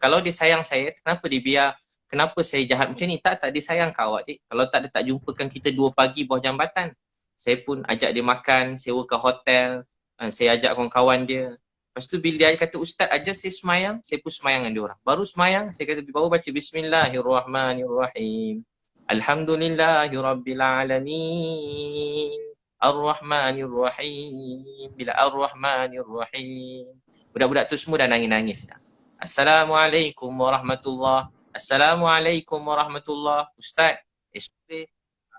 Kalau dia sayang saya, kenapa dia biar? Kenapa saya jahat macam ni? Tak, dia sayang ke awak adik? Kalau tak, dia tak jumpakan kita 2 pagi bawah jambatan. Saya pun ajak dia makan, sewa ke hotel. Saya ajak kawan-kawan dia. Lepas tu bila dia kata, Ustaz ajar saya semayang, saya pun semayang dengan dia orang. Baru semayang, saya kata, baru baca Bismillahirrahmanirrahim. Alhamdulillahirrabbilalamin. Ar-Rahmanirrahim. Bila Ar-Rahmanirrahim. Budak-budak tu semua dah nangis-nangis. Assalamualaikum warahmatullahi. Assalamualaikum warahmatullahi. Ustaz, boleh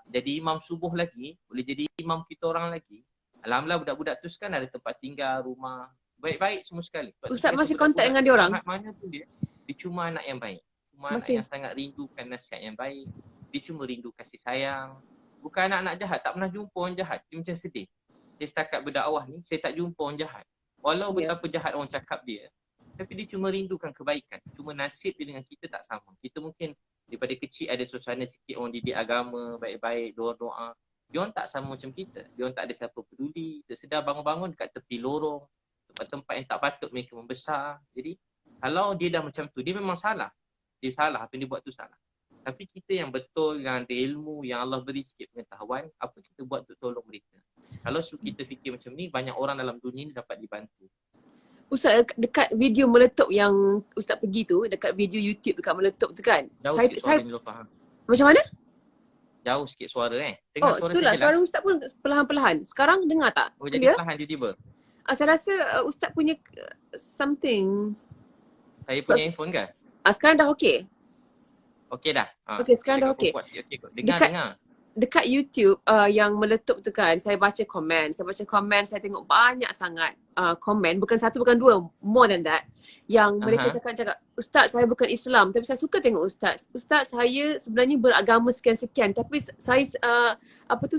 jadi imam subuh lagi, boleh jadi imam kita orang lagi. Alhamdulillah budak-budak tu sekarang ada tempat tinggal, rumah. Baik-baik semua sekali. Ustaz masih kontak dengan dia orang? Mana pun dia cuma anak yang baik. Cuma anak yang sangat rindukan nasihat yang baik. Dia cuma rindu kasih sayang. Bukan anak-anak jahat, tak pernah jumpa orang jahat. Dia macam sedih. Dia setakat berdakwah ni, saya tak jumpa orang jahat. Walau betapa jahat orang cakap dia, tapi dia cuma rindukan kebaikan. Cuma nasib dia dengan kita tak sama. Kita mungkin daripada kecil ada suasana sikit orang didik agama, baik-baik, doa-doa. Dia orang tak sama macam kita. Dia orang tak ada siapa peduli. Dia sedar bangun-bangun dekat tepi lorong. Tempat-tempat yang tak patut mereka membesar. Jadi kalau dia dah macam tu, dia memang salah. Dia salah, apa yang dia buat tu salah. Tapi kita yang betul, yang ada ilmu, yang Allah beri sikit pengetahuan, apa kita buat untuk tolong mereka. Kalau kita fikir macam ni, banyak orang dalam dunia ni dapat dibantu. Ustaz, dekat video Meletup yang Ustaz pergi tu, dekat video YouTube dekat Meletup tu kan. Jauh sikit suara ni faham. Macam mana? Jauh sikit suara Dengar suara itulah, saya jelas. suara Ustaz pun perlahan-perlahan. Sekarang dengar tak? Jadi perlahan tiba-tiba. Saya rasa Ustaz punya something. Saya punya handphone ke? Sekarang dah okey? Okey dah. Okey, sekarang dah okey. Dengar. Dekat YouTube yang Meletup tu kan, saya baca komen. Saya tengok banyak sangat komen. Bukan satu, bukan dua. More than that. Yang mereka cakap, Ustaz saya bukan Islam. Tapi saya suka tengok Ustaz. Ustaz saya sebenarnya beragama sekian-sekian. Tapi saya,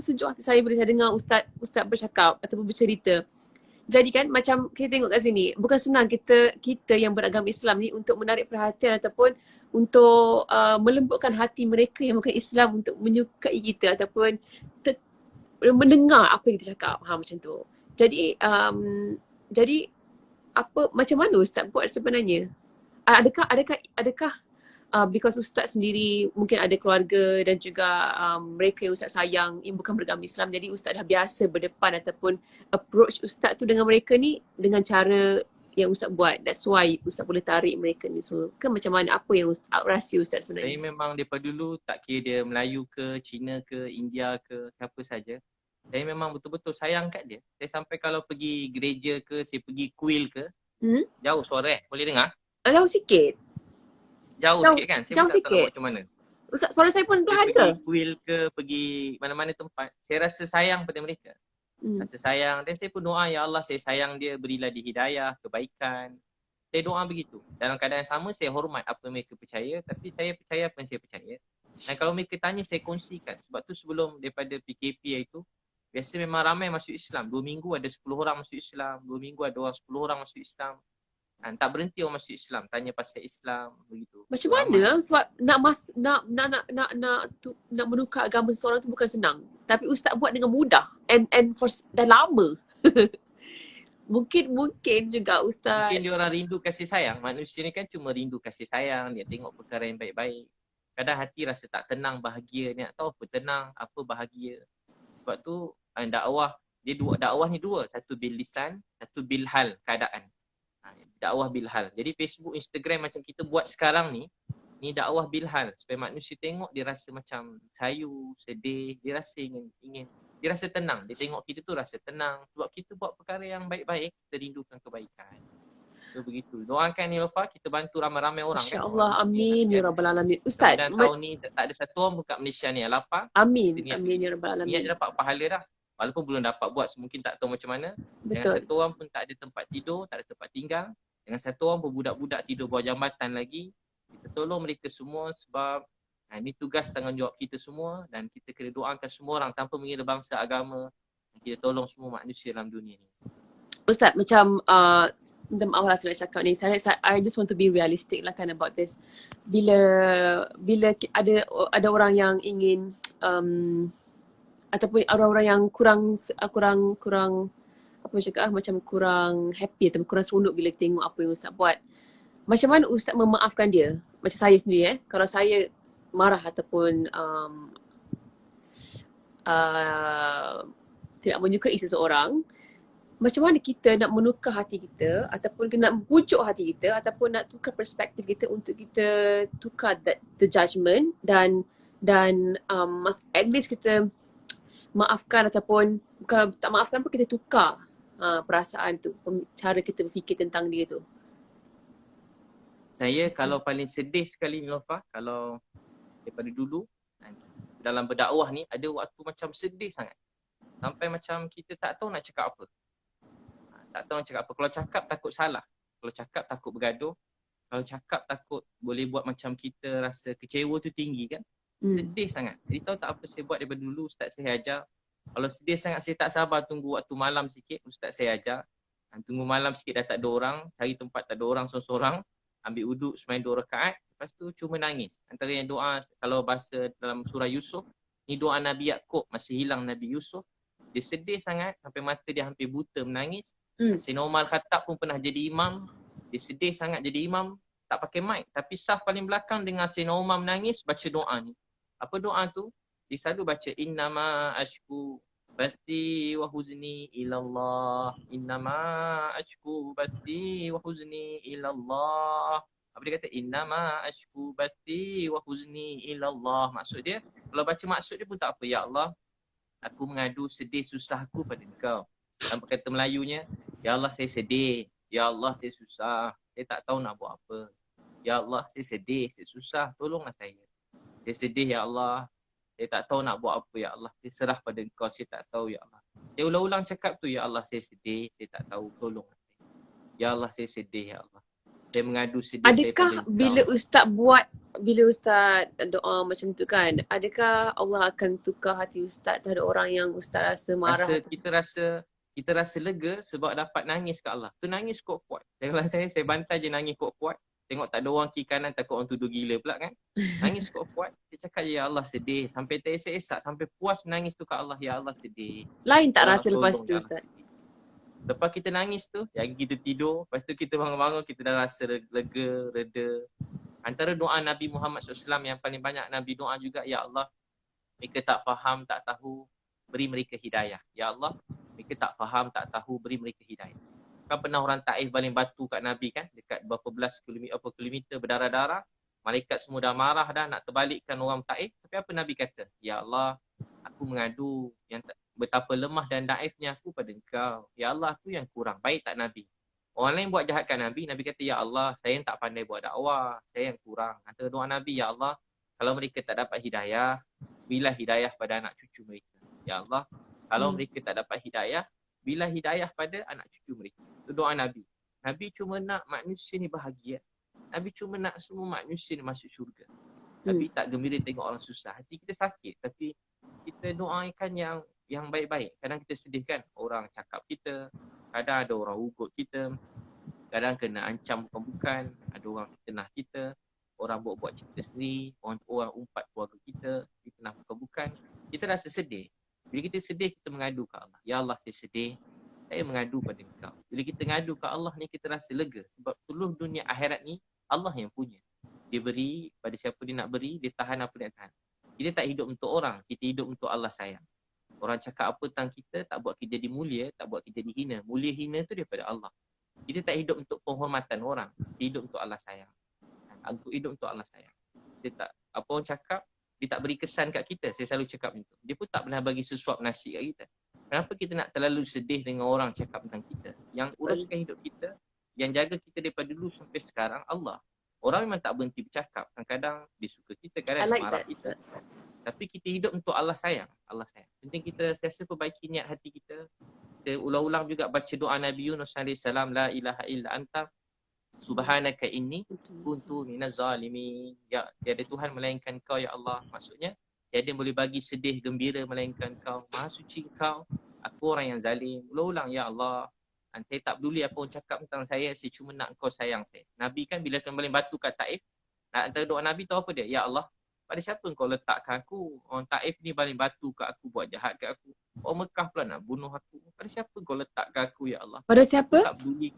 sejuk hati saya bila saya dengar Ustaz bercakap ataupun bercerita. Jadi kan macam kita tengok kat sini, bukan senang kita yang beragama Islam ni untuk menarik perhatian ataupun untuk melembutkan hati mereka yang bukan Islam untuk menyukai kita ataupun mendengar apa yang kita cakap. Macam tu. Jadi apa macam mana Ustaz buat sebenarnya? Adakah because Ustaz sendiri mungkin ada keluarga dan juga mereka yang Ustaz sayang yang bukan beragama Islam, jadi Ustaz dah biasa berdepan ataupun approach Ustaz tu dengan mereka ni dengan cara yang Ustaz buat. That's why Ustaz boleh tarik mereka ni semua. Ke macam mana? Apa yang rahsia Ustaz sebenarnya? Saya memang daripada dulu tak kira dia Melayu ke, Cina ke, India ke, siapa saja. Saya memang betul-betul sayang kat dia. Saya sampai kalau pergi gereja ke, saya pergi kuil ke, jauh suara boleh dengar? Jauh sikit. Jauh sikit kan? Saya pun tak tahu macam mana. Ustaz, suara saya pun perlahan ke? Pergi kuil ke, pergi mana-mana tempat. Saya rasa sayang pada mereka. Rasa sayang. Dan saya pun doa, ya Allah saya sayang dia, berilah dia hidayah, kebaikan. Saya doa begitu. Dalam keadaan yang sama, saya hormat apa mereka percaya. Tapi saya percaya apa yang saya percaya. Dan kalau mereka tanya, saya kongsikan. Sebab tu sebelum daripada PKP itu, biasa memang ramai masuk Islam. 2 minggu ada 10 orang masuk Islam. 2 minggu ada 10 orang masuk Islam. Tak berhenti orang masuk Islam, tanya pasal Islam begitu. Macam mana? Sebab nak menukar agama seseorang tu bukan senang. tapi Ustaz buat dengan mudah and for dah lama. Mungkin juga Ustaz. Mungkin dia orang rindu kasih sayang. Manusia ni kan cuma rindu kasih sayang. Dia tengok perkara yang baik-baik. Kadang hati rasa tak tenang, bahagia. Dia nak tahu apa tenang, apa bahagia. Sebab tu dakwah, dakwah ni dua. Satu bil lisan, satu bil hal, keadaan. Dakwah bil hal. Jadi Facebook, Instagram macam kita buat sekarang ni dakwah bil hal. Supaya manusia tengok dia rasa macam sayu, sedih. Dia rasa ingin dia rasa tenang. Dia tengok kita tu rasa tenang. Sebab kita buat perkara yang baik-baik, kita rindukan kebaikan. So begitu. Doakan Nilofa, kita bantu ramai-ramai orang kan. InsyaAllah, amin ya rabbal alamin. Ustaz, dan tahun ni tak ada satu orang buka Malaysia ni lapar. Amin ya rabbal alamin. Niat dia dapat pahala dah. Walaupun belum dapat buat, mungkin tak tahu macam mana. Betul. Dengan satu orang pun tak ada tempat tidur, tak ada tempat tinggal. Dengan satu orang pun budak-budak tidur bawah jambatan lagi. Kita tolong mereka semua sebab ini tugas tanggungjawab kita semua dan kita kena doakan semua orang tanpa mengira bangsa, agama. Kita tolong semua manusia dalam dunia ni. Ustaz, macam minta maaf lah saya nak cakap ni. I just want to be realistic lah kan about this. Bila ada orang yang ingin ataupun orang-orang yang kurang apa cakap macam kurang happy atau kurang seronok bila tengok apa yang Ustaz buat. Macam mana Ustaz memaafkan dia? Macam saya sendiri kalau saya marah ataupun tidak menyukai seseorang, macam mana kita nak menukar hati kita ataupun nak bujuk hati kita ataupun nak tukar perspektif kita untuk kita tukar the judgement dan at least kita maafkan ataupun kalau tak maafkan pun kita tukar perasaan tu, cara kita berfikir tentang dia tu. Saya kalau paling sedih sekali Nilofa, kalau daripada dulu dalam berdakwah ni ada waktu macam sedih sangat. Sampai macam kita tak tahu nak cakap apa. Tak tahu nak cakap apa. Kalau cakap takut salah. Kalau cakap takut bergaduh. Kalau cakap takut boleh buat macam kita rasa kecewa tu tinggi kan. Sedih sangat. Jadi tahu tak apa saya buat daripada dulu Ustaz saya ajar. Kalau sedih sangat saya tak sabar tunggu waktu malam sikit Ustaz saya ajar. Tunggu malam sikit dah tak ada orang. Cari tempat tak ada orang seorang-seorang. Ambil wuduk semain 2 rakaat. Lepas tu cuma nangis. Antara yang doa kalau bahasa dalam surah Yusuf. Ni doa Nabi Yaakob masih hilang Nabi Yusuf. Dia sedih sangat sampai mata dia hampir buta menangis. Sayyidina Umar Khattab pun pernah jadi imam. Dia sedih sangat jadi imam. Tak pakai mic. Tapi saf paling belakang dengar Sayyidina Umar menangis baca doa ni. Apa doa tu? Dia selalu baca innama ashku basti wa huzni ilallah. Innama ashku basti wa huzni ilallah. Apa dia kata? Innama ashku basti wa huzni ilallah. Maksud dia, kalau baca maksud dia pun tak apa. Ya Allah, aku mengadu sedih susahku pada Engkau. Dalam kata Melayunya, ya Allah saya sedih. Ya Allah saya susah. Saya tak tahu nak buat apa. Ya Allah saya sedih, saya susah. Tolonglah saya. Saya sedih ya Allah. Saya tak tahu nak buat apa ya Allah. Saya serah pada Engkau, saya tak tahu ya Allah. Saya ulang-ulang cakap tu, ya Allah saya sedih. Saya tak tahu, tolonglah saya. Ya Allah saya sedih ya Allah. Saya mengadu sedih saya pada Engkau. Bila Ustaz doa macam tu kan, adakah Allah akan tukar hati Ustaz terhadap orang yang Ustaz rasa marah? Kita rasa lega sebab dapat nangis ke Allah. Tu nangis kuat-kuat. Kalau saya bantai je nangis kuat-kuat. Tengok tak ada orang kiri kanan takut orang tuduh gila pula kan. Nangis kuat-kuat. Dia cakap ya Allah sedih. Sampai tak esak-esak. Sampai puas menangis tu ke Allah. Ya Allah sedih. Lain tak Allah rasa lepas tu Ustaz? Lepas kita nangis tu, yang kita tidur. Lepas tu kita bangun-bangun kita dah rasa lega, reda. Antara doa Nabi Muhammad SAW yang paling banyak Nabi doa juga. Ya Allah, mereka tak faham, tak tahu. Beri mereka hidayah. Ya Allah, mereka tak faham, tak tahu. Beri mereka hidayah. Kan pernah orang Taif baling batu kat Nabi kan, dekat berapa belas kilometer berdarah-darah. Malaikat semua dah marah dah nak terbalikkan orang Taif. Tapi apa Nabi kata? Ya Allah, aku mengadu yang betapa lemah dan daifnya aku pada Engkau. Ya Allah, aku yang kurang. Baik tak Nabi? Orang lain buat jahat kat Nabi, Nabi kata, ya Allah, saya yang tak pandai buat dakwah. Saya yang kurang. Antara doa Nabi, ya Allah, kalau mereka tak dapat hidayah, berilah hidayah pada anak cucu mereka. Ya Allah, kalau mereka tak dapat hidayah, berilah hidayah pada anak cucu mereka. Itu doa Nabi. Nabi cuma nak manusia ni bahagia. Nabi cuma nak semua manusia ni masuk syurga. Nabi tak gembira tengok orang susah. Hati kita sakit. Tapi kita doakan yang baik-baik. Kadang kita sedih kan orang cakap kita. Kadang ada orang ugut kita. Kadang kena ancam bukan-bukan. Ada orang fitnah kita. Orang buat-buat cerita sendiri. Orang umpat keluarga kita. Fitnah bukan-bukan. Kita rasa sedih. Bila kita sedih, kita mengadu ke Allah. Ya Allah, saya sedih. Saya mengadu pada Engkau. Bila kita mengadu ke Allah ni, kita rasa lega. Sebab seluruh dunia akhirat ni, Allah yang punya. Dia beri pada siapa dia nak beri, dia tahan apa dia nak tahan. Kita tak hidup untuk orang, kita hidup untuk Allah sayang. Orang cakap apa tentang kita, tak buat kita jadi mulia, tak buat kita jadi hina. Mulia hina tu daripada Allah. Kita tak hidup untuk penghormatan orang, kita hidup untuk Allah sayang. Untuk hidup untuk Allah sayang. Dia tak, apa orang cakap, dia tak beri kesan kat kita. Saya selalu cakap macam tu. Dia pun tak pernah bagi sesuap nasi kat kita. Kenapa kita nak terlalu sedih dengan orang cakap tentang kita? Yang uruskan hidup kita, yang jaga kita daripada dulu sampai sekarang, Allah. Orang memang tak berhenti bercakap. Kadang-kadang dia suka kita, kadang dia marah kita. Tapi kita hidup untuk Allah sayang. Allah sayang. Penting kita sentiasa perbaiki niat hati kita. Kita ulang-ulang juga baca doa Nabi Yunus AS. La ilaha illa anta subhanaka inni kuntu minaz zalimin. Ya, tiada Tuhan melainkan Kau ya Allah. Maksudnya, tiada boleh bagi sedih gembira melainkan Kau. Maha suci Kau. Aku orang yang zalim. Ulang-ulang ya Allah. Saya tak peduli apa orang cakap tentang saya cuma nak Kau sayang saya. Nabi kan bila kembali batu kat Taif, antara doa Nabi tahu apa dia? Ya Allah, pada siapa Kau letakkan aku? Orang Taif ni baling batu kat aku, buat jahat kat aku. Orang Mekah pula nak bunuh aku. Pada siapa Kau letakkan aku ya Allah? Pada siapa? Aku tak peduli.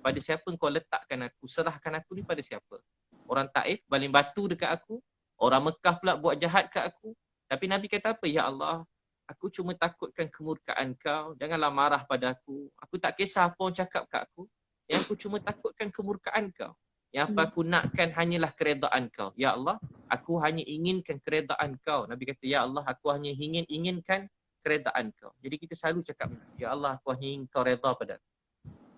Pada siapa Kau letakkan aku? Serahkan aku ni pada siapa? Orang Taif baling batu dekat aku. Orang Mekah pula buat jahat kat aku. Tapi Nabi kata apa? Ya Allah, aku cuma takutkan kemurkaan Kau. Janganlah marah pada aku. Aku tak kisah apa orang cakap kat aku. Yang aku cuma takutkan kemurkaan Kau. Yang apa aku nakkan hanyalah keredaan Kau. Ya Allah, aku hanya inginkan keredaan Kau. Nabi kata, Ya Allah, aku hanya inginkan keredaan Kau. Jadi kita selalu cakap, Ya Allah, aku hanya ingin Kau reda pada aku.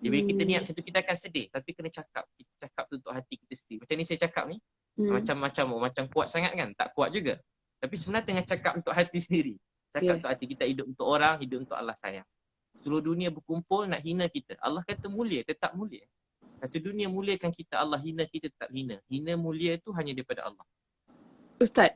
Jadi bila kita niat macam tu, kita akan sedih. Tapi kena cakap. Kita cakap tu untuk hati kita sendiri. Macam ni saya cakap ni, macam kuat sangat kan? Tak kuat juga. Tapi sebenarnya tengah cakap untuk hati sendiri. Cakap untuk hati kita, hidup untuk orang, hidup untuk Allah sayang. Seluruh dunia berkumpul nak hina kita. Allah kata mulia, tetap mulia. Satu dunia muliakan kita, Allah hina kita, tetap hina. Hina mulia itu hanya daripada Allah. Ustaz,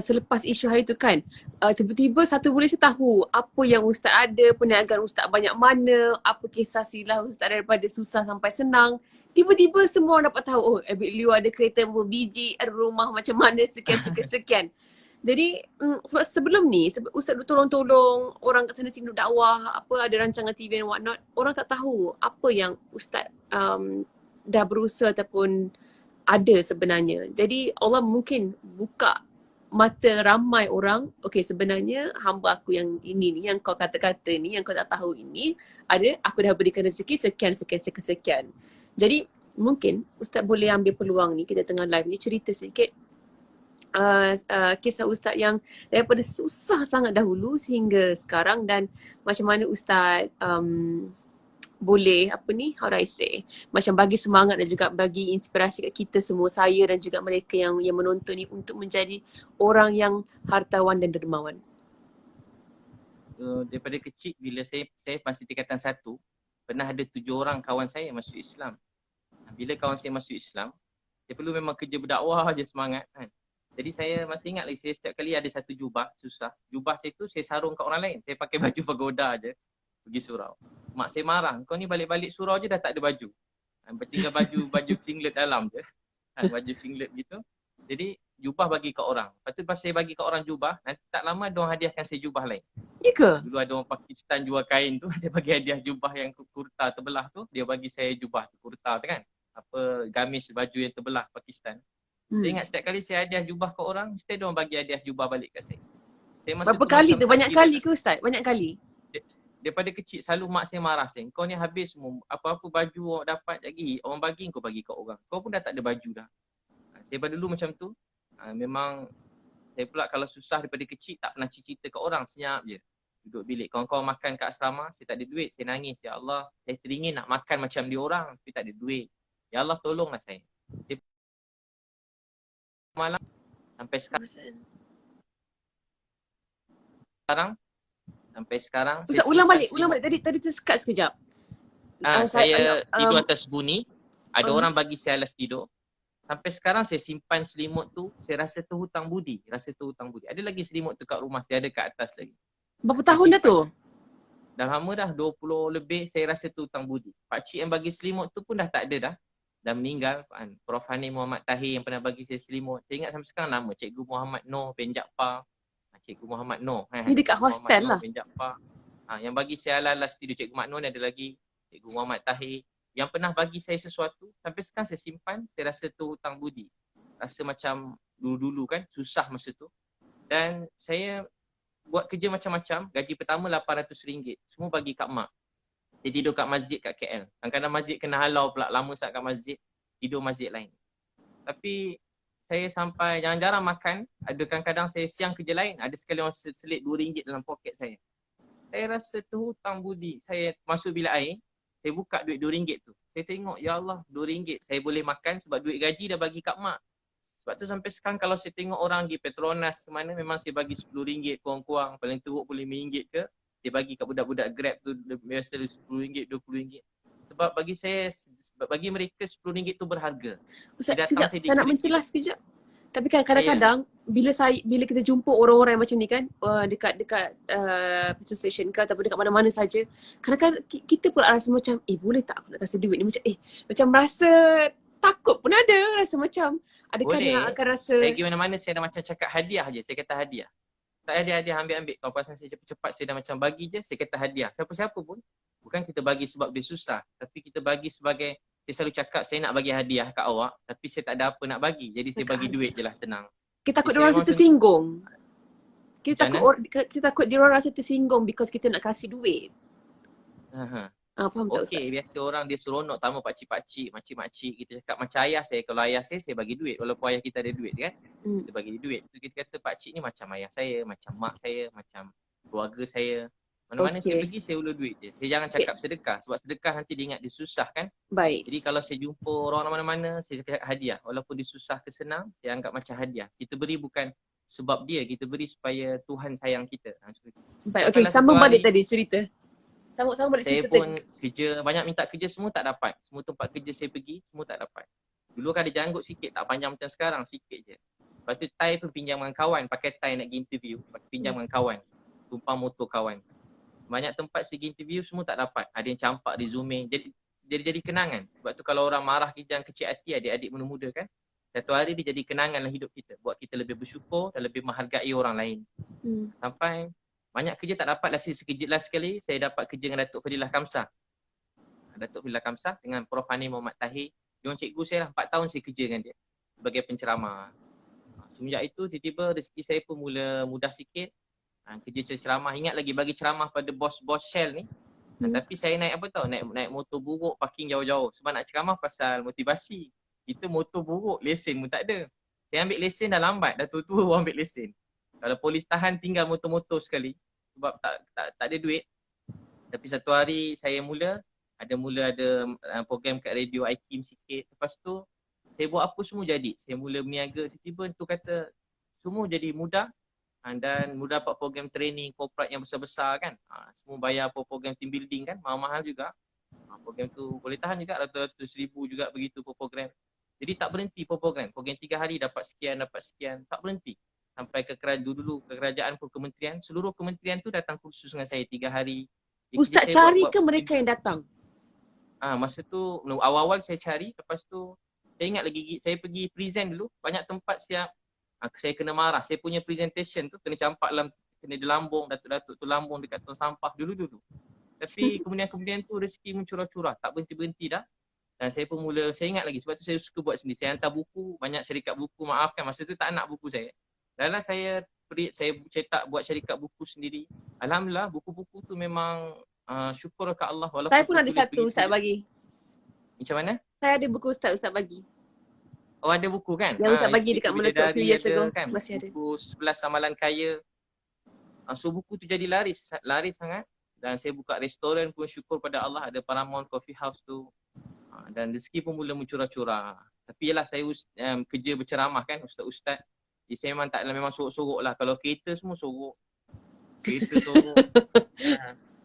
selepas isu hari tu kan, tiba-tiba satu Malaysia tahu apa yang Ustaz ada, perniagaan Ustaz banyak mana, apa kisah silah Ustaz daripada susah sampai senang. Tiba-tiba semua orang dapat tahu, oh Abid Liu ada kereta berbiji, ada rumah macam mana, sekian. Jadi sebab sebelum ni, Ustaz tolong-tolong orang kat sana sini duk dakwah, apa ada rancangan TV and what not, orang tak tahu apa yang Ustaz dah berusaha ataupun ada sebenarnya. Jadi Allah mungkin buka mata ramai orang, okey sebenarnya hamba aku yang ini ni, yang kau kata-kata ni, yang kau tak tahu ini, ada, aku dah berikan rezeki sekian. Jadi mungkin Ustaz boleh ambil peluang ni, kita tengah live ni, cerita sikit kisah Ustaz yang daripada susah sangat dahulu sehingga sekarang, dan macam mana Ustaz boleh how do I say, macam bagi semangat dan juga bagi inspirasi kat kita semua, saya dan juga mereka yang menonton ni, untuk menjadi orang yang hartawan dan dermawan. Daripada kecil, bila saya masih tingkatan 1, pernah ada 7 orang kawan saya masuk Islam. Bila kawan saya masuk Islam, dia perlu memang kerja berdakwah je semangat kan. Jadi saya masih ingat lagi, saya setiap kali ada satu jubah susah. Jubah saya tu saya sarung kat orang lain. Saya pakai baju pagoda je pergi surau. Mak saya marah, kau ni balik-balik surau je dah tak ada baju. Tinggal baju singlet dalam je. Baju singlet gitu. Jadi jubah bagi kat orang. Lepas tu pas saya bagi kat orang jubah, nanti tak lama diorang hadiahkan saya jubah lain. Ya ke? Dulu ada orang Pakistan jual kain tu, dia bagi hadiah jubah yang kurta terbelah tu, dia bagi saya jubah tu, kurta tu kan. Apa, gamis baju yang terbelah Pakistan. Saya ingat setiap kali saya hadiah jubah kat orang, mesti diorang bagi hadiah jubah balik kat saya. Berapa kali tu? Banyak kali ke Ustaz? Banyak kali? Daripada kecil selalu mak saya marah saya. Kau ni habis semua. Apa-apa baju awak dapat lagi, orang bagi kau bagi kat orang. Kau pun dah tak ada baju dah. Saya pada dulu macam tu. Memang saya pula kalau susah daripada kecil tak pernah cerita kat orang, senyap je. Duduk bilik. Kawan-kawan makan kat asrama, saya tak ada duit. Saya nangis. Ya Allah, saya teringin nak makan macam dia orang tapi tak ada duit. Ya Allah, tolonglah saya. Malam sampai sekarang Ustaz, ulang balik tadi tersekat sekejap. Saya tidur atas buni, ada orang bagi saya alas tidur. Sampai sekarang saya simpan selimut tu, saya rasa tu hutang budi, Ada lagi selimut tu kat rumah, saya ada kat atas lagi. Berapa tahun dah tu? Dah lama dah, 20 lebih, saya rasa tu hutang budi. Pakcik yang bagi selimut tu pun dah tak ada dah. Dah meninggal. Prof Hani Muhammad Tahir yang pernah bagi saya selimut. Saya ingat sampai sekarang nama Cikgu Muhammad Noh bin Jaafar. Cikgu Muhammad Noor. Ni dekat Cikgu Muhammad hostel Noor lah. bin Jaafar. Yang bagi saya ala-ala studio Cikgu Muhammad Noor ni ada lagi Cikgu Muhammad Tahir. Yang pernah bagi saya sesuatu, sampai sekarang saya simpan, saya rasa tu hutang budi. Rasa macam dulu-dulu kan, susah masa tu. Dan saya buat kerja macam-macam, gaji pertama RM800. Semua bagi kat mak. Dia tidur kat masjid kat KL. Kadang-kadang masjid kena halau pula, lama sangat kat masjid, tidur masjid lain. Tapi saya sampai jarang-jarang makan, ada kadang-kadang saya siang kerja lain, ada sekali orang selit RM2 dalam poket saya. Saya rasa tu hutang budi. Saya masuk bilik air, saya buka duit RM2 tu. Saya tengok, ya Allah, RM2. Saya boleh makan sebab duit gaji dah bagi kat mak. Sebab tu sampai sekarang kalau saya tengok orang pergi Petronas ke mana, memang saya bagi RM10 kurang-kurang. Paling teruk boleh RM5 ke. Dia bagi kat budak-budak Grab tu biasa RM10, RM20. Sebab bagi saya, bagi mereka RM10 tu berharga. Ustaz, sekejap. Saya nak mencelas sekejap. Tapi kan kadang-kadang bila kita jumpa orang-orang yang macam ni kan, dekat petrol station ke ataupun dekat mana-mana saja, kadang-kadang kita pun rasa macam, boleh tak aku nak kasih duit ni, macam macam rasa takut pun ada, rasa macam adakah boleh. dia akan rasa. Saya pergi mana-mana saya dah macam cakap hadiah je, saya kata hadiah. Tak hadiah ambil-ambil. Kalau perasan saya cepat-cepat saya dah macam bagi je, saya kata hadiah. Siapa-siapa pun, bukan kita bagi sebab dia susah, tapi kita bagi sebagai, saya selalu cakap saya nak bagi hadiah kat awak, tapi saya tak ada apa nak bagi. Jadi saya bagi duit je lah, senang. Kita takut dia orang rasa tersinggung. Kita takut dia orang rasa tersinggung because kita nak kasih duit. Faham tak Ustaz? Okey, biasa orang dia seronok tamu pakcik-pakcik, makcik-makcik. Kita cakap macam ayah saya. Kalau ayah saya bagi duit. Walaupun ayah kita ada duit kan. Kita bagi duit. So, kita kata pakcik ni macam ayah saya, macam mak saya, macam keluarga saya. Mana-mana saya pergi, saya ulur duit je. Saya jangan cakap sedekah. Sebab sedekah nanti dia ingat dia susah kan. Baik. Jadi kalau saya jumpa orang mana-mana, saya cakap hadiah. Walaupun dia susah ke senang, saya anggap macam hadiah. Kita beri bukan sebab dia, kita beri supaya Tuhan sayang kita. Baik, okey. Sambung balik tadi cerita. Sambung balik saya cerita pun tadi. kerja, banyak minta kerja semua tak dapat. Semua tempat kerja saya pergi, semua tak dapat. Dulu kan ada janggut sikit, tak panjang macam sekarang, sikit je. Lepas tu tie pun pinjam dengan kawan, pakai tie nak pergi interview, pinjam dengan kawan. Tumpang motor kawan. Banyak tempat saya pergi interview semua tak dapat. Ada yang campak resume. Jadi kenangan. Sebab tu kalau orang marah kita yang kecil hati, adik-adik muda-muda kan, satu hari dia jadi kenangan dalam hidup kita. Buat kita lebih bersyukur dan lebih menghargai orang lain. Sampai banyak kerja tak dapat lah, sekejap lah sekali saya dapat kerja dengan Datuk Fadilah Kamsah. Datuk Fadilah Kamsah dengan Prof Hani Muhammad Tahir. Dia orang cikgu saya lah, 4 tahun saya kerja dengan dia sebagai penceramah. Semenjak itu tiba-tiba rezeki saya pun mula mudah sikit. Kerja ceramah, ingat lagi bagi ceramah pada bos-bos Shell ni. Tapi saya naik apa tau, naik motor buruk, parking jauh-jauh. Sebab nak ceramah pasal motivasi. Kita motor buruk, lesen pun tak ada. Saya ambil lesen dah lambat, dah tua-tua orang ambil lesen. Kalau polis tahan tinggal motor-motor sekali sebab tak ada duit. Tapi satu hari saya mula ada program kat radio IKIM sikit. Lepas tu saya buat apa semua jadi. Saya mula berniaga, tiba-tiba tu kata semua jadi mudah. Dan mudah dapat program training corporate yang besar-besar kan. Semua bayar program team building kan, mahal-mahal juga. Program tu boleh tahan juga, ratus-ratus ribu juga begitu program. Jadi tak berhenti program. Program 3 hari dapat sekian, tak berhenti. Sampai ke kerajaan pun kementerian, seluruh kementerian tu datang kursus dengan saya 3 hari. Ustaz cari ke mereka yang datang? Masa tu awal-awal saya cari, lepas tu saya ingat lagi saya pergi present dulu, banyak tempat siap. Saya kena marah, saya punya presentation tu kena campak kena di lambung, datuk-datuk tu lambung dekat tong sampah dulu-dulu. Tapi kemudian tu rezeki mencurah-curah, tak berhenti-berhenti dah. Dan saya pun saya ingat lagi, sebab tu saya suka buat sendiri. Saya hantar buku, banyak syarikat buku, maafkan masa tu tak nak buku saya. Dalam saya cetak buat syarikat buku sendiri. Alhamdulillah buku-buku tu memang syukur ke Allah. Saya pun ada satu Ustaz bagi. Macam mana? Saya ada buku Ustaz bagi. Oh ada buku kan? Yang Ustaz bagi dekat Meletup few years ago. Kan? Masih ada. Buku 11 Amalan Kaya. So buku tu jadi laris sangat. Dan saya buka restoran pun syukur pada Allah, ada Paramount Coffee House tu. Dan rezeki pun mula mencurah-curah. Tapi yalah saya kerja berceramah kan, ustaz-ustaz. Jadi saya memang sorok-sorok lah. Kalau kereta semua sorok. Kereta sorok.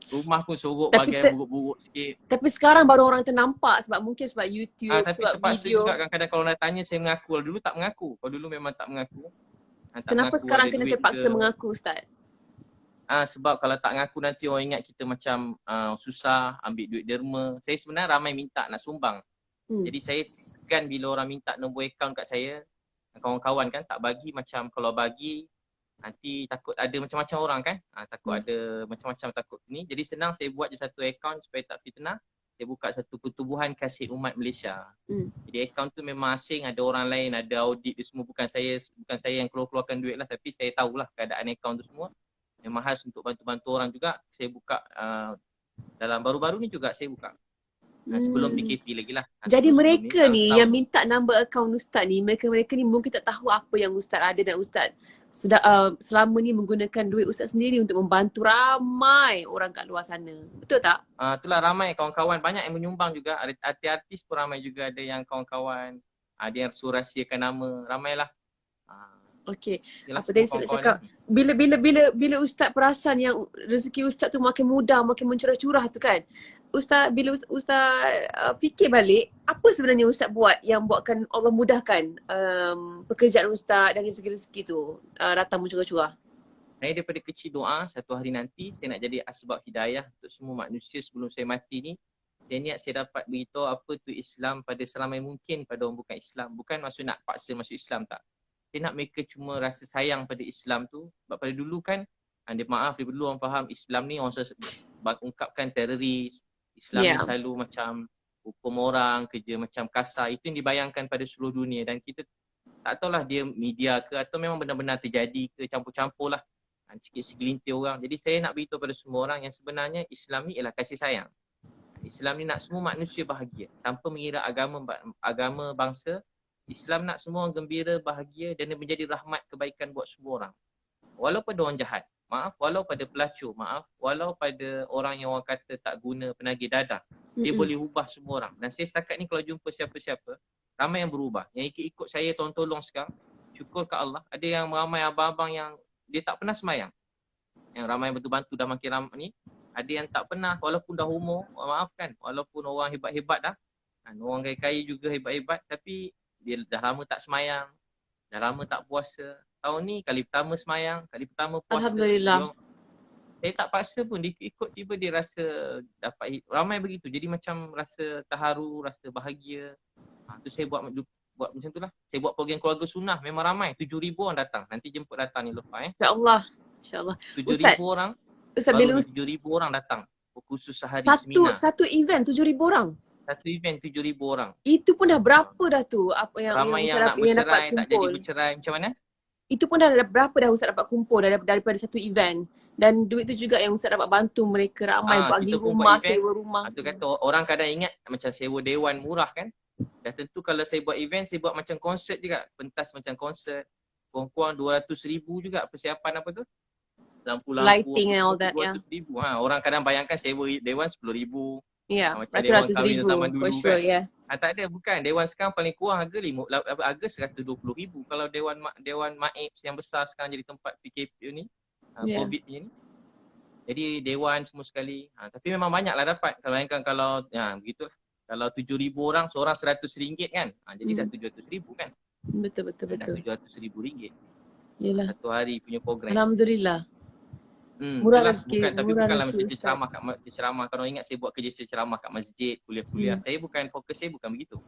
Rumah pun sorok, bagian buruk-buruk sikit. Tapi sekarang baru orang ternampak sebab YouTube, tapi sebab terpaksa video. Juga kadang-kadang kalau nak tanya saya mengaku. Kalau dulu tak mengaku. Kalau dulu memang tak mengaku. Kenapa sekarang kena terpaksa mengaku Ustaz? Sebab kalau tak mengaku nanti orang ingat kita macam susah, ambil duit derma. Saya sebenarnya ramai minta nak sumbang. Jadi saya segan bila orang minta nombor akaun kat saya. Kawan-kawan kan tak bagi, macam kalau bagi Nanti takut ada macam-macam orang kan. Takut ada macam-macam takut ni. Jadi senang saya buat je satu account supaya tak fitnah. Saya buka satu pertubuhan kasih umat Malaysia. Jadi account tu memang asing, ada orang lain, ada audit dia semua, bukan saya yang keluarkan duit lah, tapi saya tahulah keadaan account tu semua. Memang khas untuk bantu-bantu orang juga. Saya buka dalam baru-baru ni juga saya buka. Sebelum PKP lagi lah. Jadi mereka ni yang minta number account Ustaz ni, mereka ni mungkin tak tahu apa yang Ustaz ada dan Ustaz selama ni menggunakan duit Ustaz sendiri untuk membantu ramai orang kat luar sana. Betul tak? Itulah ramai kawan-kawan, banyak yang menyumbang juga. Artis pun ramai juga, ada yang kawan-kawan. Ada yang suruh rahsiakan nama, ramailah. Okey. Apa tadi saya nak cakap, bila Ustaz perasan yang rezeki Ustaz tu makin mudah, makin mencurah-curah tu kan. Ustaz, bila Ustaz fikir balik, apa sebenarnya Ustaz buat yang buatkan Allah mudahkan pekerjaan Ustaz dan rezeki-rezeki tu datang mencurah-curah? Saya daripada kecil doa, satu hari nanti saya nak jadi asbab hidayah untuk semua manusia sebelum saya mati ni. Saya niat saya dapat beritahu apa tu Islam pada seramai mungkin pada orang bukan Islam. Bukan maksud nak paksa masuk Islam, tak. Saya nak mereka cuma rasa sayang pada Islam tu. Sebab pada dulu kan, maaf dia dulu orang faham Islam ni orang ungkapkan teroris. Islam ni selalu macam hukum orang, kerja macam kasar. Itu yang dibayangkan pada seluruh dunia. Dan kita tak tahulah dia media ke atau memang benar-benar terjadi ke, campur-campur lah. Sikit segelintir orang. Jadi saya nak beritahu pada semua orang yang sebenarnya Islam ni ialah kasih sayang. Islam ni nak semua manusia bahagia. Tanpa mengira agama bangsa. Islam nak semua orang gembira, bahagia dan menjadi rahmat kebaikan buat semua orang. Walau pada orang jahat, maaf, walau pada pelacur, maaf, walau pada orang yang orang kata tak guna, penagih dadah, dia boleh ubah semua orang. Dan saya setakat ni kalau jumpa siapa-siapa, ramai yang berubah. Yang ikut saya tolong sekarang, syukur ke Allah. Ada yang ramai abang-abang yang dia tak pernah semayang. Yang ramai bantu-bantu dah makin ramai ni. Ada yang tak pernah, walaupun dah umur, maafkan, walaupun orang hebat-hebat dah, orang kaya-kaya juga hebat-hebat, tapi dia dah lama tak semayang, dah lama tak puasa. Tahun ni kali pertama semayang, kali pertama puasa. Alhamdulillah. Saya tak paksa pun, dia ikut tiba dia rasa dapat, ramai begitu. Jadi macam rasa terharu, rasa bahagia. Tu saya buat macam tu lah. Saya buat program keluarga sunnah, memang ramai. 7,000 orang datang. Nanti jemput datang ni lupa InsyaAllah. InsyaAllah. 7,000 orang, Ustaz, baru 7,000 orang datang. Khusus sehari seminar. Satu event 7,000 orang? Satu event 7,000 orang. Itu pun dah berapa dah tu? Apa yang ramai yang nak bercerai, tak jadi bercerai, macam mana? Itu pun dah berapa dah Ustaz dapat kumpul daripada satu event? Dan duit tu juga yang Ustaz dapat bantu mereka ramai bagi rumah, sewa rumah. Itu kata orang kadang ingat macam sewa dewan murah kan. Dah tentu kalau saya buat event, saya buat macam konsert juga. Pentas macam konsert. Kurang-kurang 200,000 juga persiapan apa tu. Lampu-lampu. Lighting and all that, 200,000. Orang kadang bayangkan sewa dewan 10,000. Ya, macam dewan kahwin zaman dulu for sure, kan. Tak ada, bukan. Dewan sekarang paling kurang harga 120,000. Kalau dewan maib yang besar sekarang jadi tempat PKP ni, COVID punya ni. Jadi dewan semua sekali. Tapi memang banyaklah dapat. Kalau bayangkan kalau, begitulah. Kalau 7,000 orang, seorang RM100 kan. Jadi dah 700,000 kan. Betul. Dah RM700,000. Yelah. Satu hari punya program. Alhamdulillah. Murah rezeki. Bukanlah macam ceramah. Kalau ingat saya buat kerja ceramah kat masjid, kuliah-kuliah. Fokus saya bukan begitu.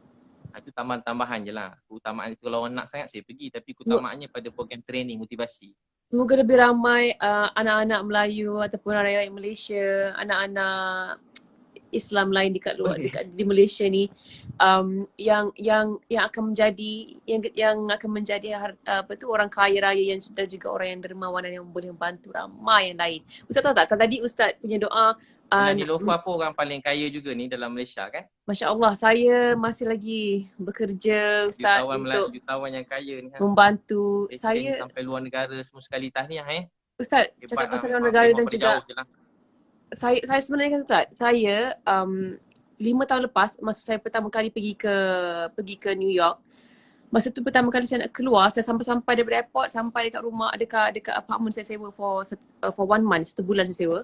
Itu tambahan je lah. Keutamaan itu kalau orang nak sangat saya pergi. Tapi keutamaannya pada program training, motivasi. Semoga lebih ramai anak-anak Melayu ataupun rakyat Malaysia, anak-anak Islam lain dekat di Malaysia ni yang akan menjadi orang kaya raya yang dan juga orang yang dermawan dan yang boleh membantu ramai yang lain. Ustaz tahu tak, kalau tadi Ustaz punya doa Nilofa pun orang paling kaya juga ni dalam Malaysia kan? Masya Allah, saya masih lagi bekerja Ustaz untuk jutawan yang kaya ni membantu saya sampai luar negara semua sekali. Tahniah Ustaz, cakap pasal luar negara dan juga saya sebenarnya Ustaz, saya 5 tahun lepas masa saya pertama kali pergi ke New York. Masa tu pertama kali saya nak keluar, saya sampai daripada airport sampai dekat rumah, dekat apartment saya sewa for 1 month, 1 bulan saya sewa.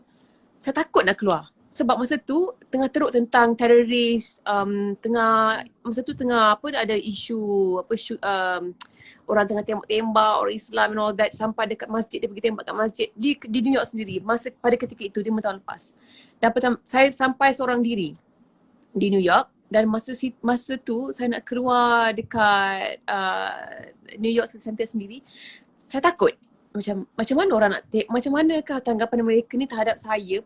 Saya takut nak keluar. Sebab masa tu tengah teruk tentang teroris, masa tu tengah ada isu orang tengah tembak-tembak, orang Islam and all that, sampai dekat masjid, dia pergi tembak kat masjid di New York sendiri pada ketika itu 5 tahun lepas. Dan saya sampai seorang diri di New York dan masa tu saya nak keluar dekat New York City Center sendiri, saya takut. macam mana orang nak macam manakah tanggapan mereka ni terhadap saya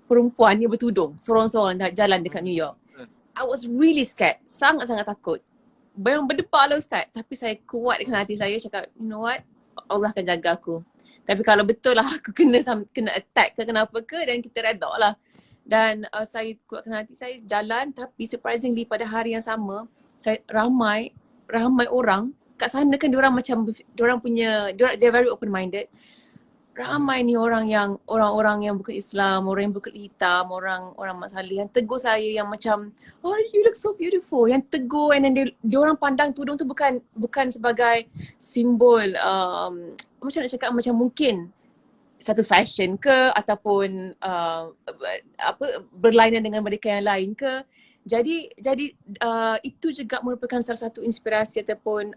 perempuan yang bertudung sorang-sorang jalan dekat New York. I was really scared, sangat-sangat takut. Memang berdebar lah Ustaz, tapi saya kuat dengan hati saya cakap, you know what, Allah akan jaga aku. Tapi kalau betul lah aku kena attack ke kenapa ke, dan kita redha lah. Dan saya kuatkan hati saya jalan, tapi surprisingly pada hari yang sama, ramai orang kat sana kan diorang macam, they're very open minded. Ramai ni orang yang bukan Islam, orang yang berkulit hitam, orang Mat Salleh yang tegur saya yang macam, oh you look so beautiful, yang tegur, and then dia orang pandang tudung tu bukan sebagai simbol macam nak cakap, macam mungkin satu fashion ke ataupun berlainan dengan mereka yang lain ke. Jadi itu juga merupakan salah satu inspirasi ataupun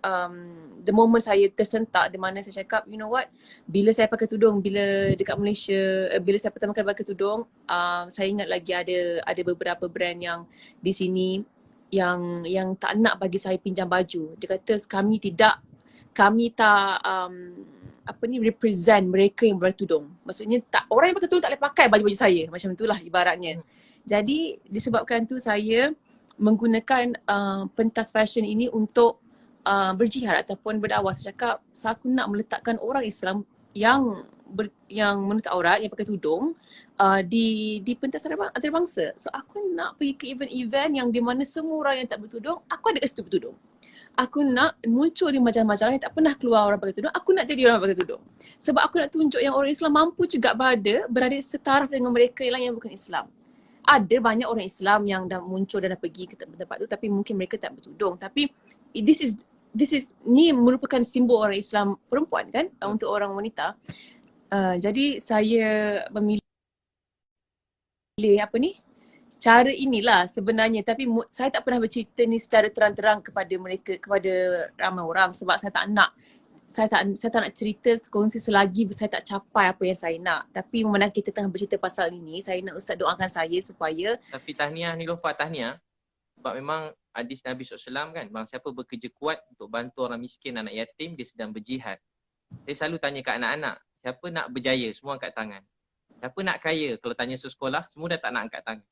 the moment saya tersentak di mana saya cakap, you know what, bila saya pakai tudung, bila dekat Malaysia, bila saya pertama kali pakai tudung, saya ingat lagi ada beberapa brand yang di sini yang tak nak bagi saya pinjam baju. Dia kata kami tak represent mereka yang bertudung. Maksudnya orang yang pakai tudung tak boleh pakai baju-baju saya. Macam itulah ibaratnya. Jadi disebabkan tu saya menggunakan pentas fashion ini untuk berjihad ataupun berdakwah. Saya cakap aku nak meletakkan orang Islam yang menutup aurat, yang pakai tudung di pentas antarabangsa. So aku nak pergi ke event-event yang di mana semua orang yang tak bertudung, aku ada kat situ bertudung. Aku nak muncul di majalah-majalah yang tak pernah keluar orang pakai tudung. Aku nak jadi orang pakai tudung. Sebab aku nak tunjuk yang orang Islam mampu juga berada setaraf dengan mereka yang bukan Islam. Ada banyak orang Islam yang dah muncul dan dah pergi ke tempat tu, tapi mungkin mereka tak bertudung. Tapi ni merupakan simbol orang Islam perempuan kan, untuk orang wanita. Jadi saya memilih cara inilah sebenarnya, tapi saya tak pernah bercerita ni secara terang-terang kepada ramai orang sebab saya tak nak cerita kongsi selagi saya tak capai apa yang saya nak. Tapi memandang kita tengah bercerita pasal ini, saya nak Ustaz doakan saya supaya. Tapi tahniah Niloufar, tahniah. Sebab memang hadis Nabi SAW kan, bang siapa bekerja kuat untuk bantu orang miskin, anak yatim, dia sedang berjihad. Saya selalu tanya kat anak-anak, siapa nak berjaya? Semua angkat tangan. Siapa nak kaya? Kalau tanya sekolah, semua dah tak nak angkat tangan.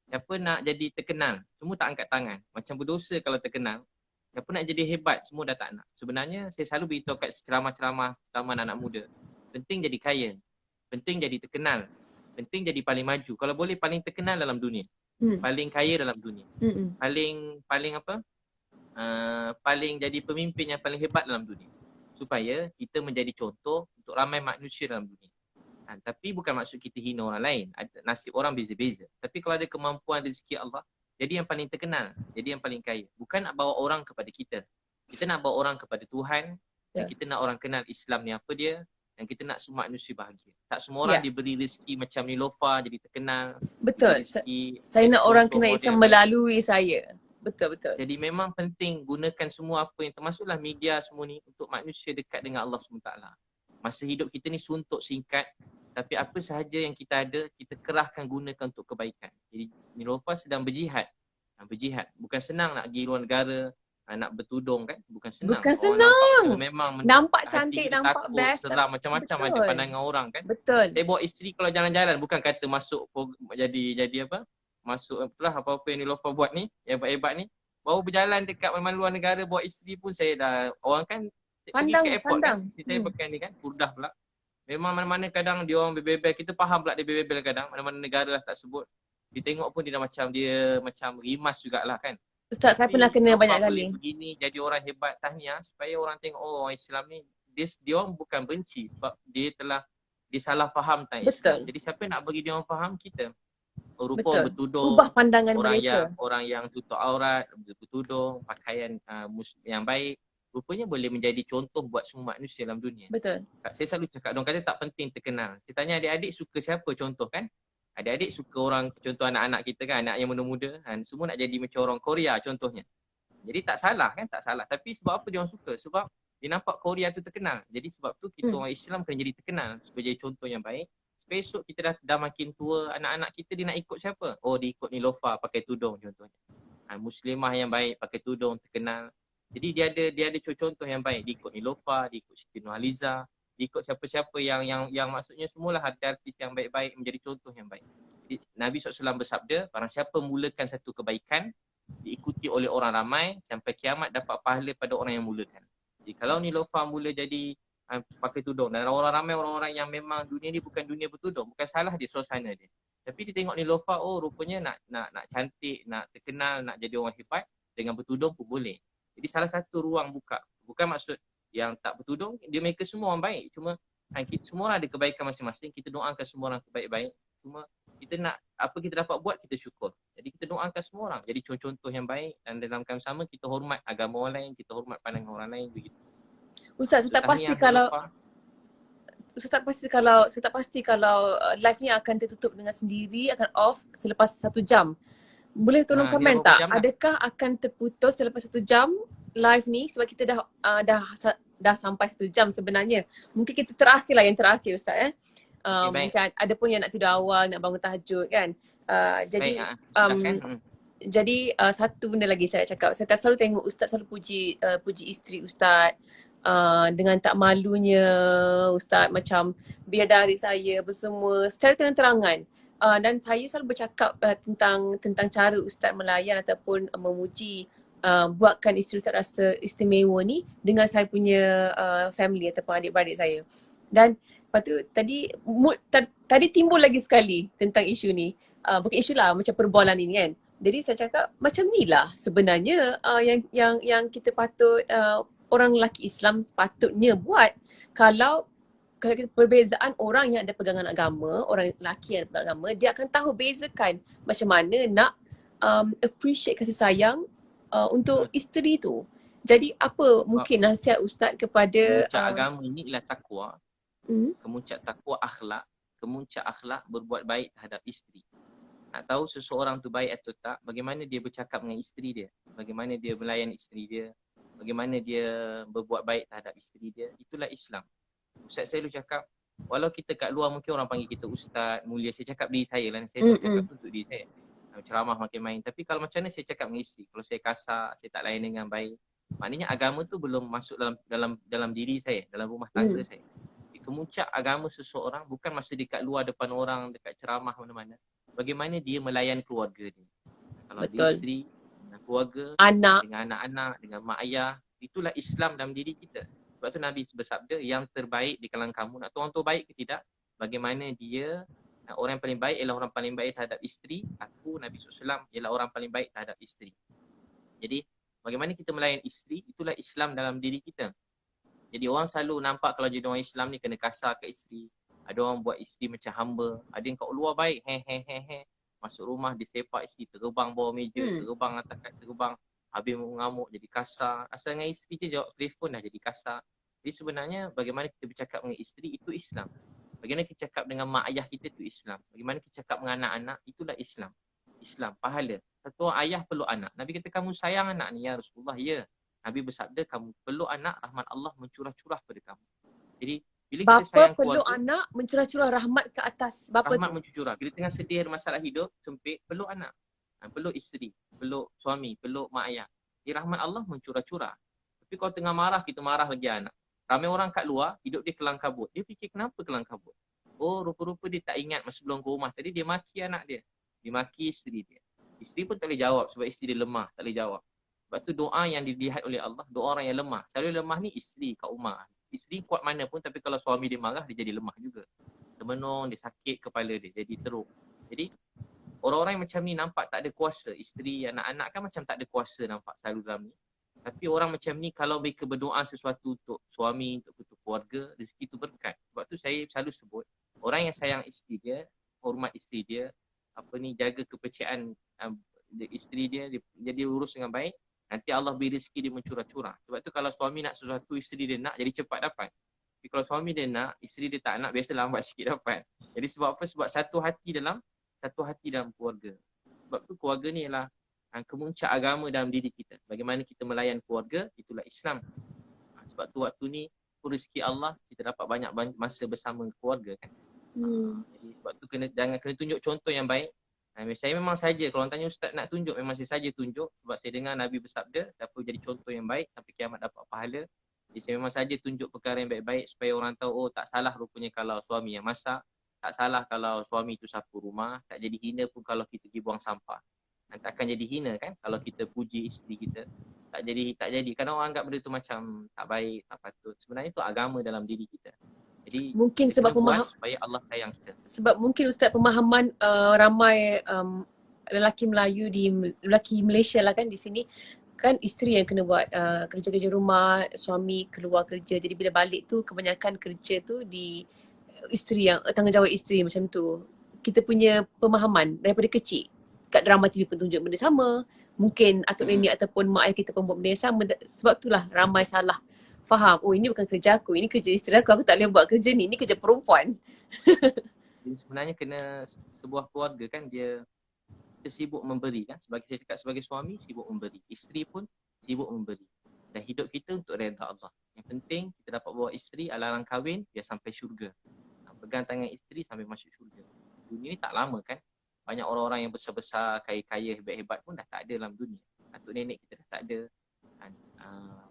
Siapa nak jadi terkenal? Semua tak angkat tangan. Macam berdosa kalau terkenal. Siapa nak jadi hebat, semua dah tak nak. Sebenarnya saya selalu beritahu kat ceramah-ceramah anak muda. Penting jadi kaya. Penting jadi terkenal. Penting jadi paling maju. Kalau boleh paling terkenal dalam dunia. Paling kaya dalam dunia. Paling jadi pemimpin yang paling hebat dalam dunia. Supaya kita menjadi contoh untuk ramai manusia dalam dunia. Tapi bukan maksud kita hina orang lain. Nasib orang beza-beza. Tapi kalau ada kemampuan rezeki Allah, jadi yang paling terkenal, jadi yang paling kaya. Bukan nak bawa orang kepada kita. Kita nak bawa orang kepada Tuhan. Dan kita nak orang kenal Islam ni apa dia. Dan kita nak semua manusia bahagia. Tak semua orang diberi rezeki macam Niloufar jadi terkenal. Betul. Saya nak orang kenal Islam melalui saya. Betul. Jadi memang penting gunakan semua apa yang termasuklah media semua ni untuk manusia dekat dengan Allah SWT. Masa hidup kita ni suntuk singkat. Tapi apa sahaja yang kita ada, kita kerahkan gunakan untuk kebaikan. Jadi Niloufar sedang berjihad. Bukan senang nak pergi luar negara, nak bertudung kan. Bukan senang. Nampak cantik, nampak best. Seram macam-macam ada pandangan orang kan. Betul. Saya bawa isteri kalau jalan-jalan, bukan kata masuk jadi apa. Masuk apa-apa yang Niloufar buat ni, yang hebat-hebat ni. Baru berjalan dekat mana-mana luar negara, bawa isteri pun saya dah, orang kan pandang, pergi ke airport kan. Saya pakai ni kan, Burdah pula. Memang mana-mana kadang dia orang berbebel, kita faham pula dia berbebel kadang, mana-mana negara lah tak sebut. Dia tengok pun dia macam rimas jugalah kan. Ustaz, saya pernah kena banyak kali. Begini jadi orang hebat, tahniah supaya orang tengok orang Islam ni dia orang bukan benci sebab dia salah faham tentang Islam. Jadi siapa nak bagi dia orang faham kita? Rupa bertudung, ubah pandangan mereka. Orang yang tutup aurat, bertudung, pakaian yang baik. Rupanya boleh menjadi contoh buat semua manusia dalam dunia. Betul. Saya selalu cakap, diorang kata tak penting terkenal. Saya tanya adik-adik suka siapa contoh kan? Adik-adik suka orang, contoh anak-anak kita kan, anak yang muda-muda kan. Semua nak jadi macam orang Korea contohnya. Jadi tak salah kan, tak salah. Tapi sebab apa diorang suka? Sebab dia nampak Korea tu terkenal. Jadi sebab tu kita orang Islam kena jadi terkenal supaya jadi contoh yang baik. Supaya esok kita dah makin tua, anak-anak kita dia nak ikut siapa? Oh dia ikut Niloufar pakai tudung contohnya. Muslimah yang baik pakai tudung terkenal. Jadi dia ada contoh yang baik. Dia ikut Niloufar, dia ikut Siti Nurhaliza. ikut siapa-siapa yang maksudnya semualah artis yang baik-baik menjadi contoh yang baik. Jadi, Nabi SAW bersabda, barang siapa mulakan satu kebaikan diikuti oleh orang ramai sampai kiamat dapat pahala pada orang yang mulakan. Jadi kalau Niloufar mula jadi pakai tudung dan orang ramai orang-orang yang memang dunia ni bukan dunia bertudung, bukan salah dia suasana dia. Tapi dia tengok Niloufar, oh rupanya nak cantik, nak terkenal, nak jadi orang hebat dengan bertudung pun boleh. Jadi salah satu ruang buka. Bukan maksud yang tak bertudung, dia mereka semua orang baik. Cuma kita semua orang ada kebaikan masing-masing. Kita doakan semua orang baik-baik. Cuma kita nak apa kita dapat buat, kita syukur. Jadi kita doakan semua orang jadi contoh yang baik dan dalam keadaan sama kita hormat agama orang lain, kita hormat pandangan orang lain begitu. Ustaz, saya tak pasti kalau live ni akan tertutup dengan sendiri, akan off selepas 1 jam. Boleh tolong komen tak? Adakah akan terputus selepas 1 jam live ni sebab kita dah sampai 1 jam sebenarnya. Mungkin kita yang terakhir Ustaz mungkin ada pun yang nak tidur awal, nak bangun tahajud kan. Jadi satu benda lagi saya cakap, saya tak selalu tengok Ustaz selalu puji isteri Ustaz. Dengan tak malunya Ustaz macam bidadari saya bersemua secara terang-terangan. Dan saya selalu bercakap tentang cara Ustaz melayan ataupun memuji buatkan isteri Ustaz rasa istimewa ni dengan saya punya family ataupun adik-beradik saya. Dan lepas tu tadi timbul lagi sekali tentang isu ni. Bukan isu lah, macam perbualan ini kan. Jadi saya cakap macam ni lah sebenarnya yang kita patut orang lelaki Islam sepatutnya buat. Kalau kita perbezaan orang yang ada pegangan agama, orang lelaki yang ada pegangan agama, dia akan tahu bezakan macam mana nak appreciate kasih sayang untuk isteri tu. Jadi apa mungkin nasihat Ustaz kepada kemuncak agama ini ialah takwa. Kemuncak takwa akhlak, kemuncak akhlak berbuat baik terhadap isteri. Nak tahu seseorang tu baik atau tak, bagaimana dia bercakap dengan isteri dia, bagaimana dia melayan isteri dia, bagaimana dia berbuat baik terhadap isteri dia, itulah Islam. Ustaz saya dulu cakap, walau kita kat luar mungkin orang panggil kita ustaz, mulia, saya cakap diri saya lah, saya cakap tu untuk diri saya. Ceramah makin main, tapi kalau macam mana saya cakap dengan isteri, kalau saya kasar, saya tak layan dengan baik, maknanya agama tu belum masuk dalam diri saya, dalam rumah tangga saya. Kemuncak agama seseorang bukan masa dia kat luar depan orang, dekat ceramah mana-mana, bagaimana dia melayan keluarga dia. Kalau dia isteri, dengan keluarga, dengan anak-anak, dengan mak ayah, itulah Islam dalam diri kita. Sebab tu Nabi bersabda, yang terbaik di kalangan kamu, nak tahu orang tu baik ke tidak, bagaimana dia, orang yang paling baik ialah orang paling baik terhadap isteri. Aku, Nabi SAW, ialah orang paling baik terhadap isteri. Jadi, bagaimana kita melayan isteri, itulah Islam dalam diri kita. Jadi orang selalu nampak kalau jadi orang Islam ni kena kasar ke isteri. Ada orang buat isteri macam hamba. Ada yang kat luar baik, masuk rumah disepak isteri, terbang bawah meja, terbang atas kat terbang. Habis mengamuk jadi kasar. Asal dengan isteri je jawab telefon dah jadi kasar. Jadi sebenarnya bagaimana kita bercakap dengan isteri itu Islam. Bagaimana kita cakap dengan mak ayah kita itu Islam. Bagaimana kita cakap dengan anak-anak itulah Islam. Islam, pahala. Satu ayah perlu anak. Nabi kata kamu sayang anak ni ya Rasulullah, ya. Nabi bersabda kamu perlu anak, rahmat Allah mencurah-curah pada kamu. Jadi bila kita sayang perlu keluarga, anak mencurah-curah rahmat ke atas bapa rahmat mencurah. Bila tengah sedih ada masalah hidup sempit, perlu anak, perlu isteri, perlu suami, perlu mak ayah. Jadi rahmat Allah mencurah-curah. Tapi kalau tengah marah, kita marah lagi anak. Ramai orang kat luar hidup dia kelang kabut. Dia fikir kenapa kelang kabut? Oh, rupa-rupa dia tak ingat masa sebelum ke rumah tadi dia maki anak dia. Dia maki isteri dia. Isteri pun tak boleh jawab sebab isteri dia lemah, tak boleh jawab. Sebab tu doa yang dilihat oleh Allah, doa orang yang lemah. Selalu lemah ni isteri kat rumah. Isteri kuat mana pun tapi kalau suami dia marah, dia jadi lemah juga. Termenung, dia sakit kepala dia, jadi teruk. Jadi orang-orang yang macam ni nampak tak ada kuasa. Isteri, anak-anak kan macam tak ada kuasa nampak selalu dalam ni. Tapi orang macam ni kalau mereka berdoa sesuatu untuk suami, untuk keluarga, rezeki tu berkat. Sebab tu saya selalu sebut, orang yang sayang isteri dia, hormat isteri dia, jaga kepercayaan isteri dia jadi urus dengan baik, nanti Allah beri rezeki dia mencurah-curah. Sebab tu kalau suami nak sesuatu, isteri dia nak, jadi cepat dapat. Tapi kalau suami dia nak, isteri dia tak nak, biasa lambat sikit dapat. Jadi sebab apa? Sebab satu hati dalam keluarga. Sebab tu keluarga ni ialah kemuncak agama dalam diri kita. Bagaimana kita melayan keluarga, itulah Islam. Sebab tu waktu ni rezeki Allah, kita dapat banyak masa bersama keluarga kan. Jadi sebab tu jangan kena tunjuk contoh yang baik. Saya memang saja, kalau orang tanya ustaz nak tunjuk, memang saya saja tunjuk. Sebab saya dengar Nabi bersabda, siapa jadi contoh yang baik sampai kiamat dapat pahala. Jadi memang saja tunjuk perkara yang baik-baik supaya orang tahu, oh tak salah rupanya kalau suami yang masak, tak salah kalau suami itu sapu rumah, tak jadi hina pun kalau kita pergi buang sampah. Dan takkan jadi hina kan kalau kita puji isteri kita. Tak jadi. Kadang orang anggap benda tu macam tak baik, tak patut. Sebenarnya itu agama dalam diri kita. Jadi Mungkin kita sebab kena buat supaya Allah sayang kita. sebab mungkin Ustaz pemahaman ramai lelaki Melayu lelaki Malaysia lah kan di sini kan isteri yang kena buat kerja-kerja rumah, suami keluar kerja. Jadi bila balik tu kebanyakan kerja tu di isteri yang tanggungjawab isteri macam tu. Kita punya pemahaman daripada kecil kat drama TV pun tunjuk benda sama. Mungkin atuk nenek ataupun mak ayah kita pun buat benda yang sama. Sebab itulah ramai salah faham. Oh ini bukan kerja aku, ini kerja isteri aku tak boleh buat kerja ni kerja perempuan. Jadi sebenarnya kena sebuah keluarga kan dia sibuk memberi kan. Saya cakap sebagai suami sibuk memberi. Isteri pun sibuk memberi. Dan hidup kita untuk redha Allah. Yang penting kita dapat bawa isteri alarang kahwin dia sampai syurga. Pegang tangan isteri sampai masuk syurga. Dunia ni tak lama kan. Banyak orang-orang yang besar-besar, kaya-kaya, hebat-hebat pun dah tak ada dalam dunia. Atuk nenek kita dah tak ada.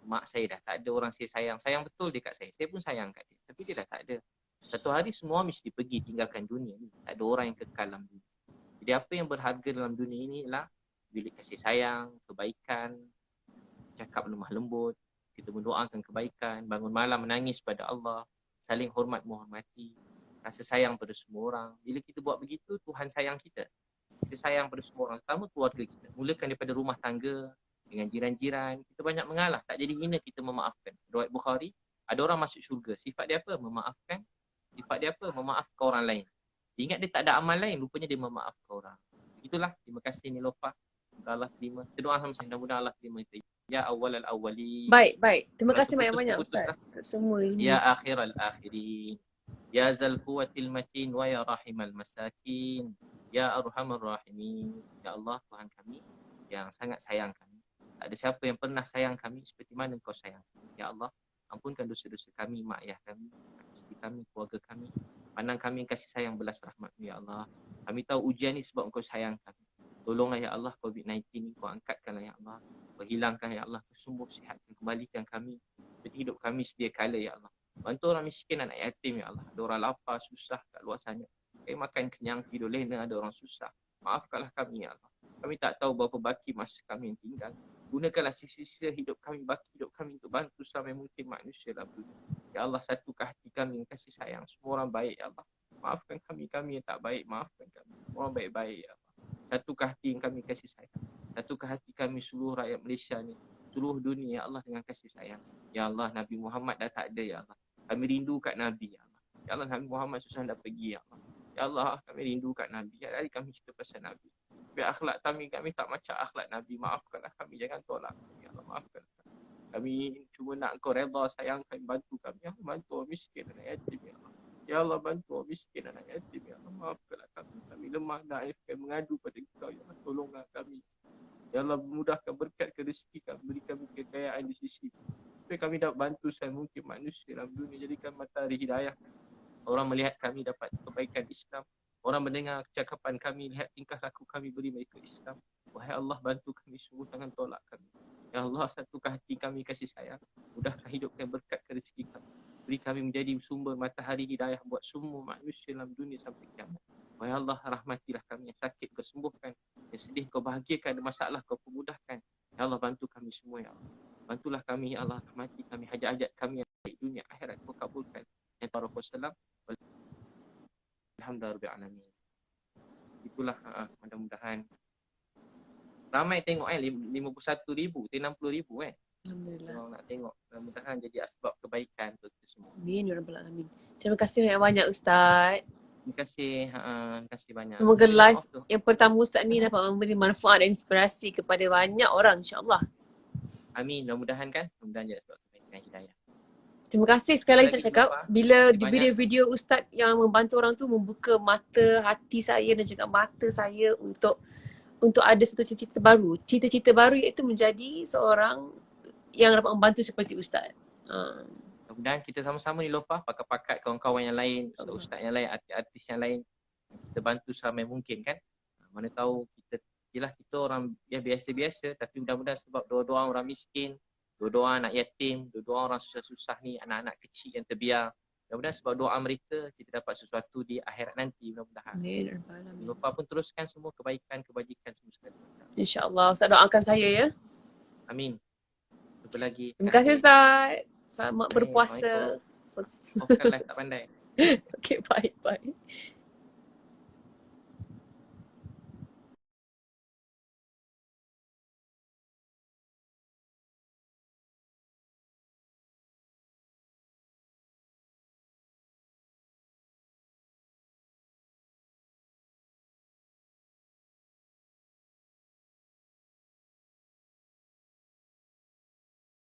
Mak saya dah tak ada. Orang saya sayang. Sayang betul dekat saya. Saya pun sayang kat dia. Tapi dia dah tak ada. Satu hari semua mesti pergi tinggalkan dunia ni. Tak ada orang yang kekal dalam dunia. Jadi apa yang berharga dalam dunia ini ialah bilik kasih sayang, kebaikan, cakap lemah lembut, kita mendoakan kebaikan, bangun malam menangis pada Allah, saling hormat menghormati, rasa sayang pada semua orang. Bila kita buat begitu, Tuhan sayang kita. Kita sayang pada semua orang, terutama keluarga kita. Mulakan daripada rumah tangga, dengan jiran-jiran. Kita banyak mengalah, tak jadi hina kita memaafkan. Riwayat Bukhari, ada orang masuk syurga. Sifat dia apa? Memaafkan. Sifat dia apa? Memaafkan orang lain. Dia ingat dia tak ada amal lain, rupanya dia memaafkan orang. Itulah, terima kasih Nilofa. Semoga Allah terima. Kita doa sama mudah-mudahan Allah terima kita. Ya awal al-awwali. Baik. Terima kasih banyak-banyak Ustaz. Semua ilmu. Ya akhir al-akhirin. Ya zal quwwatil matin wa ya rahimal masakin. Ya arhamar rahimin. Ya Allah Tuhan kami yang sangat sayang kami. Tak ada siapa yang pernah sayang kami seperti mana Engkau sayang. Ya Allah, ampunkan dosa-dosa kami, mak ayah kami, isteri kami, keluarga kami. Pandang kami kasih sayang belas rahmat-Mu ya Allah. Kami tahu ujian ni sebab Engkau sayang kami. Tolonglah ya Allah COVID-19 ni Kau angkatkanlah ya Allah. Kau hilangkan ya Allah. Kau sembuh sihatkan, kembalikan kami seperti hidup kami sedia kala ya Allah. Bantu orang miskin, anak yatim ya Allah. Ada orang lapar, susah kat luar sana. Kayak makan kenyang, tidur lena, ada orang susah. Maafkanlah kami ya Allah. Kami tak tahu berapa baki masa kami yang tinggal. Gunakanlah sisa-sisa hidup kami, baki hidup kami untuk bantu sampai mungkin manusia dalam dunia. Ya Allah, satukah hati kami yang kasih sayang. Semua orang baik ya Allah. Maafkan kami yang tak baik. Maafkan kami. Orang baik-baik ya Allah. Satukah hati yang kami kasih sayang. Satukah hati kami seluruh rakyat Malaysia ni. Seluruh dunia ya Allah dengan kasih sayang. Ya Allah, Nabi Muhammad dah tak ada ya Allah. Kami rindu kat Nabi ya Allah. Ya Allah, Nabi Muhammad susah dah pergi ya Allah. Ya Allah, kami rindu kat Nabi. Ya hari kami cerita pasal Nabi. Biar akhlak kami tak macam akhlak Nabi. Maafkanlah kami, jangan tolak kami. Ya Allah, maafkan kami. Cuma nak Engkau redha, sayang kami, bantu kami. Ya Allah, bantu orang miskin, anak yatim ya Allah. Ya Allah, bantu orang miskin, anak yatim ya Allah. Maafkanlah kami. Kami lemah, naif, kami mengadu pada Engkau. Ya Allah, tolonglah kami. Ya Allah, mudahkan berkat ke rezeki kami. Beri kami kekayaan di sisi. Supaya kami dapat bantu saya mungkin manusia dalam dunia. Jadikan matahari hidayah. Orang melihat kami dapat kebaikan Islam. Orang mendengar cakapan kami, lihat tingkah laku kami, beri mereka Islam. Wahai Allah, bantu kami sungguh, jangan tolak kami. Ya Allah, satukan hati kami kasih sayang. Mudahkan hidup kami, berkat ke rezeki kami. Beri kami menjadi sumber matahari hidayah buat semua manusia dalam dunia sampai kiamat. Wahai Allah, rahmatilah kami. Yang sakit Kau sembuhkan. Yang sedih Kau bahagiakan. Ada masalah Kau pemudahkan. Ya Allah, bantu kami semua ya Allah. Bantulah kami ya Allah, rahmati kami, hajat-hajat kami yang baik dunia akhirat Kau kabulkan. Ya Rasulullah. Alhamdulillah. Itulah mudah-mudahan ramai tengok 51,000, 60,000 Alhamdulillah. Orang nak tengok. Mudah-mudahan jadi asbab kebaikan untuk kita semua. Amin ya rabbal alamin. Terima kasih banyak Ustaz. Terima kasih banyak. Semoga live yang pertama Ustaz ni dapat memberi manfaat dan inspirasi kepada banyak orang insya-Allah. Amin. Mudah-mudahan kan. Mudah-mudahan jadi sebab kebaikan hidayah. Terima kasih sekali lagi saya cakap. Bila video-video Ustaz yang membantu orang tu membuka mata hati saya dan juga mata saya untuk ada satu cita-cita baru. Cita-cita baru iaitu menjadi seorang yang dapat membantu seperti Ustaz. Mudah-mudahan kita sama-sama ni Lofa, pakat-pakat kawan-kawan yang lain, ustaz yang lain, artis yang lain. Kita bantu seramai mungkin kan. Mana tahu kita orang ya biasa-biasa tapi mudah-mudahan sebab doa-doa orang miskin, Dua-dua anak yatim, dua-dua orang susah-susah ni, anak-anak kecil yang terbiar. Mudah-mudahan sebab doa mereka kita dapat sesuatu di akhirat nanti, mudah-mudahan. Amin. Bapa pun teruskan semua kebaikan, kebajikan semua sekali. InsyaAllah. Ustaz doakan saya ya. Amin. Jumpa lagi. Terima kasih Ustaz. Selamat berpuasa. Assalamualaikum. Oh, kan live tak pandai. Okay, bye.